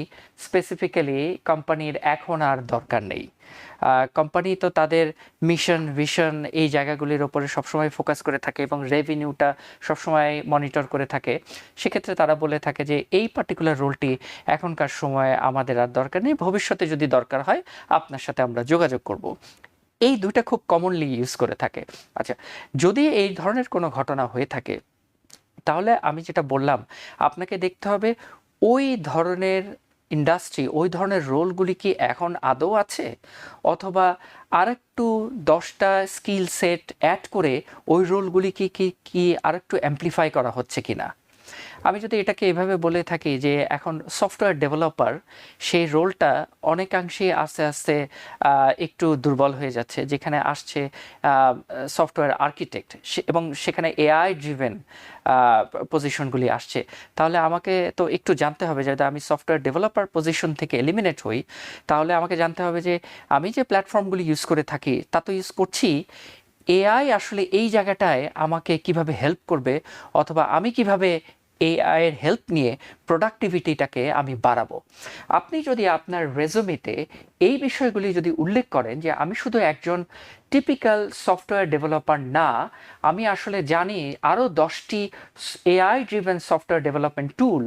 স্পেসিফিক্যালি কোম্পানির এখন আর দরকার নেই। কোম্পানি তো তাদের মিশন ভিশন এই জায়গাগুলির ওপরে সবসময় ফোকাস করে থাকে এবং রেভিনিউটা সবসময় মনিটর করে থাকে। সেক্ষেত্রে তারা বলে থাকে যে এই পার্টিকুলার রোলটি এখনকার সময়ে আমাদের আর দরকার নেই, ভবিষ্যতে যদি দরকার হয় আপনার সাথে আমরা যোগাযোগ করব। এই দুইটা খুব কমনলি ইউজ করে থাকে। আচ্ছা, যদি এই ধরনের কোনো ঘটনা হয়ে থাকে তাহলে আমি যেটা বললাম আপনাকে দেখতে হবে ওই ধরনের ইন্ডাস্ট্রি, ওই ধরনের রোলগুলি কি এখন আদৌ আছে, অথবা আরেকটু 10টা স্কিল সেট অ্যাড করে ওই রোলগুলি কি কি কি আরেকটু অ্যাম্প্লিফাই করা হচ্ছে কিনা। আমি যদি এটাকে এভাবে বলে থাকি যে এখন সফটওয়্যার ডেভেলপার সেই রোলটা অনেকাংশেই আস্তে আস্তে একটু দুর্বল হয়ে যাচ্ছে, যেখানে আসছে সফটওয়্যার আর্কিটেক্ট এবং সেখানে এআই ড্রিভেন পজিশনগুলি আসছে। তাহলে আমাকে তো একটু জানতে হবে, যদি আমি সফটওয়্যার ডেভেলপার পজিশন থেকে এলিমিনেট হই তাহলে আমাকে জানতে হবে যে আমি যে প্ল্যাটফর্মগুলি ইউজ করে থাকি তা তো ইউজ করছি, এআই আসলে এই জায়গাটায় আমাকে কিভাবে হেল্প করবে, অথবা আমি কিভাবে এআই এর হেল্প নিয়ে প্রোডাক্টিভিটিটাকে আমি বাড়াবো। আপনি যদি আপনার রেজুমেতে এই বিষয়গুলি যদি উল্লেখ করেন যে আমি শুধু একজন টিপিক্যাল সফটওয়্যার ডেভেলপার না, আমি আসলে জানি আরও 10টি এআই ড্রিভেন সফটওয়্যার ডেভেলপমেন্ট টুল,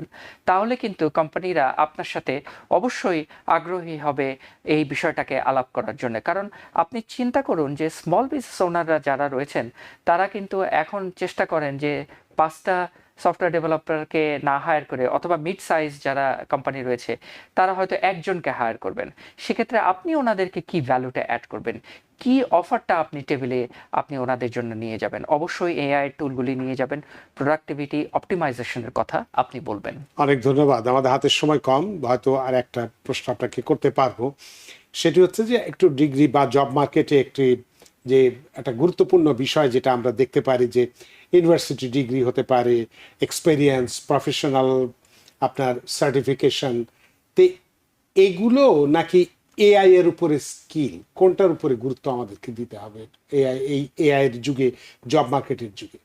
তাহলে কিন্তু কোম্পানিরা আপনার সাথে অবশ্যই আগ্রহী হবে এই বিষয়টাকে আলাপ করার জন্য। কারণ আপনি চিন্তা করুন যে স্মল বিজনেস ওনাররা যারা রয়েছেন তারা কিন্তু এখন চেষ্টা করেন যে 5টা সফটওয়্যার ডেভেলপারকে না হায়ার করে, অথবা মিড সাইজ যারা কোম্পানি রয়েছে তারা হয়তো একজনকে হায়ার করবেন। সেক্ষেত্রে আপনি ওনাদেরকে কি ভ্যালুটা অ্যাড করবেন, কি অফারটা আপনি টেবিলে আপনি ওনাদের জন্য নিয়ে যাবেন? অবশ্যই এআই টুলগুলি নিয়ে যাবেন, প্রোডাক্টিভিটি অপটিমাইজেশনের কথা আপনি বলবেন। অনেক ধন্যবাদ। আমাদের হাতের সময় কম, হয়তো আর একটা প্রশ্ন আপনাকে করতে পারবো। সেটি হচ্ছে যে একটু ডিগ্রি বা জব মার্কেটে যে একটা গুরুত্বপূর্ণ বিষয় যেটা আমরা দেখতে পারি যে ইউনিভার্সিটি ডিগ্রি হতে পারে, এক্সপেরিয়েন্স, প্রফেশনাল আপনার সার্টিফিকেশন, তো এগুলো নাকি এআই এর উপরে স্কিল, কোনটার উপরে গুরুত্ব আমাদেরকে দিতে হবে এআই এর যুগে, জব মার্কেটের যুগে?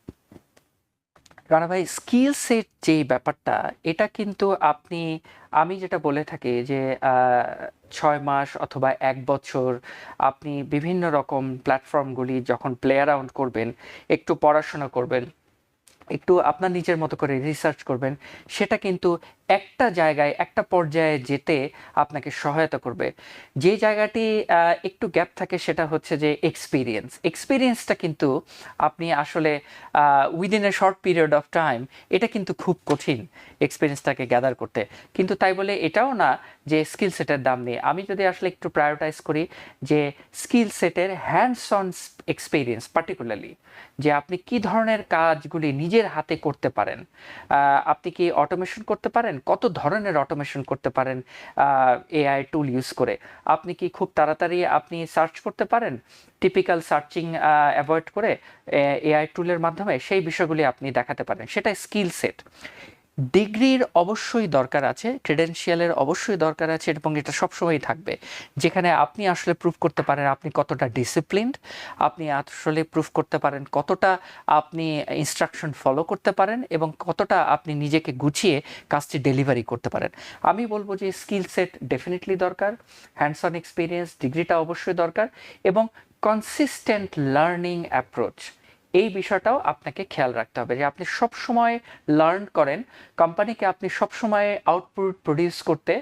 রানা ভাই, স্কিল সেট যেই ব্যাপারটা এটা কিন্তু আমি যেটা বলে থাকি যে 6 মাস অথবা 1 বছর আপনি বিভিন্ন রকম প্ল্যাটফর্মগুলি যখন প্লে অ্যারাউন্ড করবেন, একটু পড়াশোনা করবেন, একটু আপনার নিজের মতো করে রিসার্চ করবেন, সেটা কিন্তু একটা জায়গায় একটা পর্যায়ে যেতে আপনাকে সহায়তা করবে। যে জায়গাটি একটু গ্যাপ থাকে সেটা হচ্ছে যে এক্সপিরিয়েন্সটা কিন্তু আপনি আসলে within a short period of time এটা কিন্তু খুব কঠিন এক্সপিরিয়েন্সটাকে গ্যাদার করতে। কিন্তু তাই বলে এটাও না যে স্কিল সেটের দাম নেই। আমি যদি আসলে একটু প্রায়োরিটাইজ করি যে স্কিল সেটের হ্যান্ডস অন এক্সপিরিয়েন্স, পার্টিকুলারলি যে আপনি কি ধরনের কাজগুলি নিজের হাতে করতে পারেন, আপনি কি অটোমেশন করতে পারেন, কত ধরনের অটোমেশন করতে পারেন এআই টুল ইউজ করে, আপনি কি খুব তাড়াতাড়ি আপনি সার্চ করতে পারেন টিপিক্যাল সার্চিং অ্যাভয়েড করে এআই টুলের মাধ্যমে, সেই বিষয়গুলি আপনি দেখাতে পারেন, সেটা স্কিল সেট। ডিগ্রির অবশ্যই দরকার আছে, ক্রেডেনশিয়ালের অবশ্যই দরকার আছে, এবং এটা সবসময়ই থাকবে, যেখানে আপনি আসলে প্রুফ করতে পারেন আপনি কতটা ডিসিপ্লিনড, আপনি আসলে প্রুফ করতে পারেন কতটা আপনি ইনস্ট্রাকশন ফলো করতে পারেন, এবং কতটা আপনি নিজেকে গুছিয়ে কাজটি ডেলিভারি করতে পারেন। আমি বলবো যে স্কিল সেট ডেফিনেটলি দরকার, হ্যান্ডস অন এক্সপিরিয়েন্স, ডিগ্রিটা অবশ্যই দরকার, এবং কনসিস্টেন্ট লার্নিং অ্যাপ্রোচ, এই বিষয়টাও আপনাকে খেয়াল রাখতে হবে যে আপনি সব সময় লার্ন করেন, কোম্পানিকে আপনি সব সময় আউটপুট প্রডিউস করতে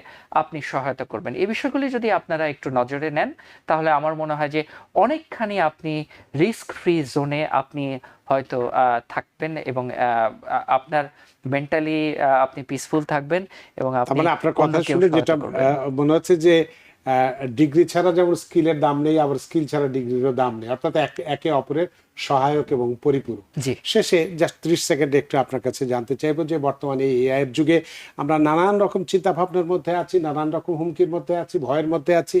আপনি সহায়তা করবেন। এই বিষয়গুলি যদি আপনারা একটু নজরে নেন, তাহলে আমার মনে হয় যে অনেকখানি আপনি রিস্ক ফ্রি জোনে আপনি হয়তো থাকবেন, এবং আপনার মেন্টালি আপনি পিসফুল থাকবেন, এবং আপনি মানে আপনার কথা শুনে যেটা মনে হচ্ছে যে ডিগ্রি ছাড়া যেমন স্কিলের দাম নেই, আবার স্কিল ছাড়া ডিগ্রিরও দাম নেই, অর্থাৎ একে অপরের সহায়ক এবং পরিপূরক। শেষে জাস্ট 30 সেকেন্ডে একটু আপনার কাছে জানতে চাইবো যে বর্তমানে এই এআই এর যুগে আমরা নানান রকম চিন্তা ভাবনার মধ্যে আছি, নানান রকম হুমকির মধ্যে আছি, ভয়ের মধ্যে আছি।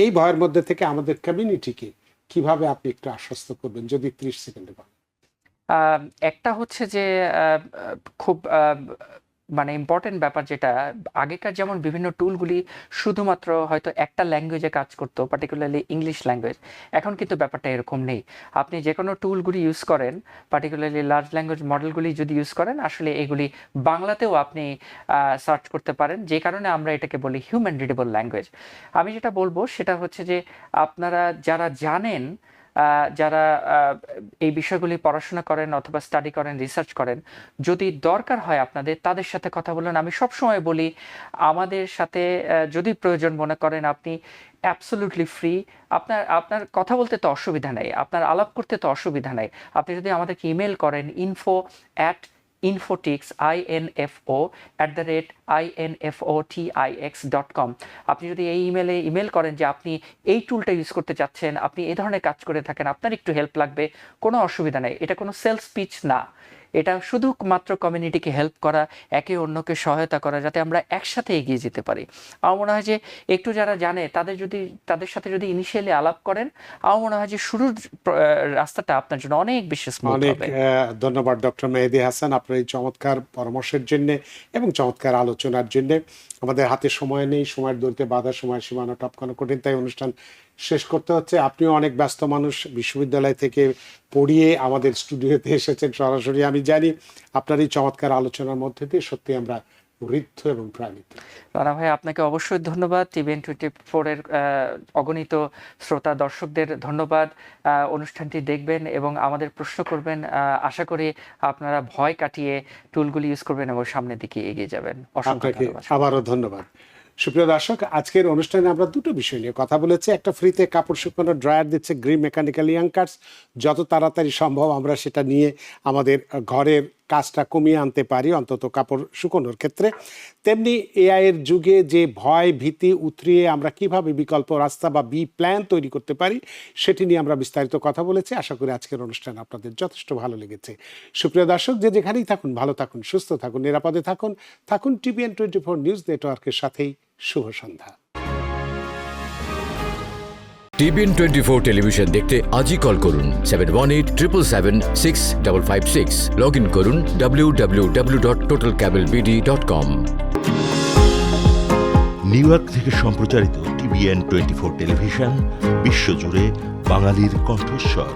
এই ভয়ের মধ্যে থেকে আমাদের কমিউনিটিকে কিভাবে আপনি একটু আশ্বস্ত করবেন, যদি 30 সেকেন্ডে বলেন। একটা হচ্ছে যে খুব মানে ইম্পর্টেন্ট ব্যাপার, যেটা আগেকার যেমন বিভিন্ন টুলগুলি শুধুমাত্র হয়তো একটা ল্যাঙ্গুয়েজে কাজ করতো, পার্টিকুলারলি ইংলিশ ল্যাঙ্গুয়েজ, এখন কিন্তু ব্যাপারটা এরকম নেই। আপনি যে কোনো টুলগুলি ইউজ করেন, পার্টিকুলারলি লার্জ ল্যাঙ্গুয়েজ মডেলগুলি যদি ইউজ করেন, আসলে এগুলি বাংলাতেও আপনি সার্চ করতে পারেন, যে কারণে আমরা এটাকে বলি হিউম্যান রিডেবল ল্যাঙ্গুয়েজ। আমি যেটা বলবো সেটা হচ্ছে যে আপনারা যারা জানেন, যারা এই বিষয়গুলি পড়াশোনা করেন অথবা স্টাডি করেন, রিসার্চ করেন, যদি দরকার হয় আপনাদের তাদের সাথে কথা বলেন। আমি সবসময় বলি আমাদের সাথে যদি প্রয়োজন মনে করেন, আপনি অ্যাবসলিউটলি ফ্রি, আপনার কথা বলতে তো অসুবিধা নেই, আপনার আলাপ করতে তো অসুবিধা নেই। আপনি যদি আমাদেরকে ইমেল করেন info@infotix info@infotix.com, আপনি যদি এই ইমেল করেন যে আপনি এই টুলটা ইউজ করতে চাচ্ছেন, আপনি এই ধরনের কাজ করে থাকেন, আপনার একটু হেল্প লাগবে, কোনো অসুবিধা নেই। এটা কোনো সেলস পিচ না, এটা শুধুমাত্র কমিউনিটিকে হেল্প করা, একে অন্যকে সহায়তা করা, যাতে আমরা একসাথে এগিয়ে যেতে পারি। আমার মনে হয় যে একটু যারা জানে তাদের সাথে যদি ইনিশিয়ালি আলাপ করেন, আমার মনে হয় যে শুরুর রাস্তাটা আপনার জন্য অনেক বেশি স্মুথ হবে। ধন্যবাদ ডক্টর মেহেদী হাসান আপনার এই চমৎকার পরামর্শের জন্য এবং চমৎকার আলোচনার জন্য। আমাদের হাতে সময় নেই, সময়ের দৌড়তে বাধা, সময় সীমানা টপকানো কঠিন, তাই অনুষ্ঠান শেষ করতে হচ্ছে। আপনিও অনেক ব্যস্ত মানুষ, বিশ্ববিদ্যালয় থেকে পড়িয়ে আমাদের স্টুডিওতে এসেছেন সরাসরি। আমি জানি আপনার এই চমৎকার আলোচনার মধ্যে দিয়ে সত্যি আমরা ঋদ্ধ এবং প্রাণিত। রানা ভাই, আপনাকে অবশ্যই ধন্যবাদ। টিভিএন 24-এর অগণিত শ্রোতা দর্শকদের ধন্যবাদ। অনুষ্ঠানটি দেখবেন এবং আমাদের প্রশ্ন করবেন। আশা করি আপনারা ভয় কাটিয়ে টুলগুলি ইউজ করবেন এবং সামনের দিকে এগিয়ে যাবেন। অসংখ্য ধন্যবাদ। আবারও ধন্যবাদ। সুপ্রিয় দর্শক, আজকের অনুষ্ঠানে আমরা দুটো বিষয় নিয়ে কথা বলেছি। একটা, ফ্রিতে কাপড় শুকানোর ড্রায়ার দিচ্ছে গ্রিন মেকানিক্যাল ইয়াংকার্স। যত তাড়াতাড়ি সম্ভব আমরা সেটা নিয়ে আমাদের ঘরের কাজটা কমিয়ে আনতে পারি, অন্তত কাপড় শুকানোর ক্ষেত্রে। তেমনি এআই এর যুগে যে ভয় ভীতি উতরিয়ে আমরা কিভাবে বিকল্প রাস্তা বা বি প্ল্যান তৈরি করতে পারি, সেটি নিয়ে আমরা বিস্তারিত কথা বলেছি। আশা করি আজকের অনুষ্ঠান আপনাদের যথেষ্ট ভালো লেগেছে। সুপ্রিয় দর্শক, যে যেখানেই থাকুন, ভালো থাকুন, সুস্থ থাকুন, নিরাপদে থাকুন টিভিএন 24 নিউজ নেটওয়ার্কের সাথেই। শুভ সন্ধ্যা। টিভিএন 24 টেলিভিশন দেখতে আজই কল করুন 7187776556। লগ ইন করুন www.totalcablebd.com। নিউ ইয়র্ক থেকে সম্প্রচারিত টিভিএন 24 টেলিভিশন বিশ্বজুড়ে বাঙালির কণ্ঠস্বর।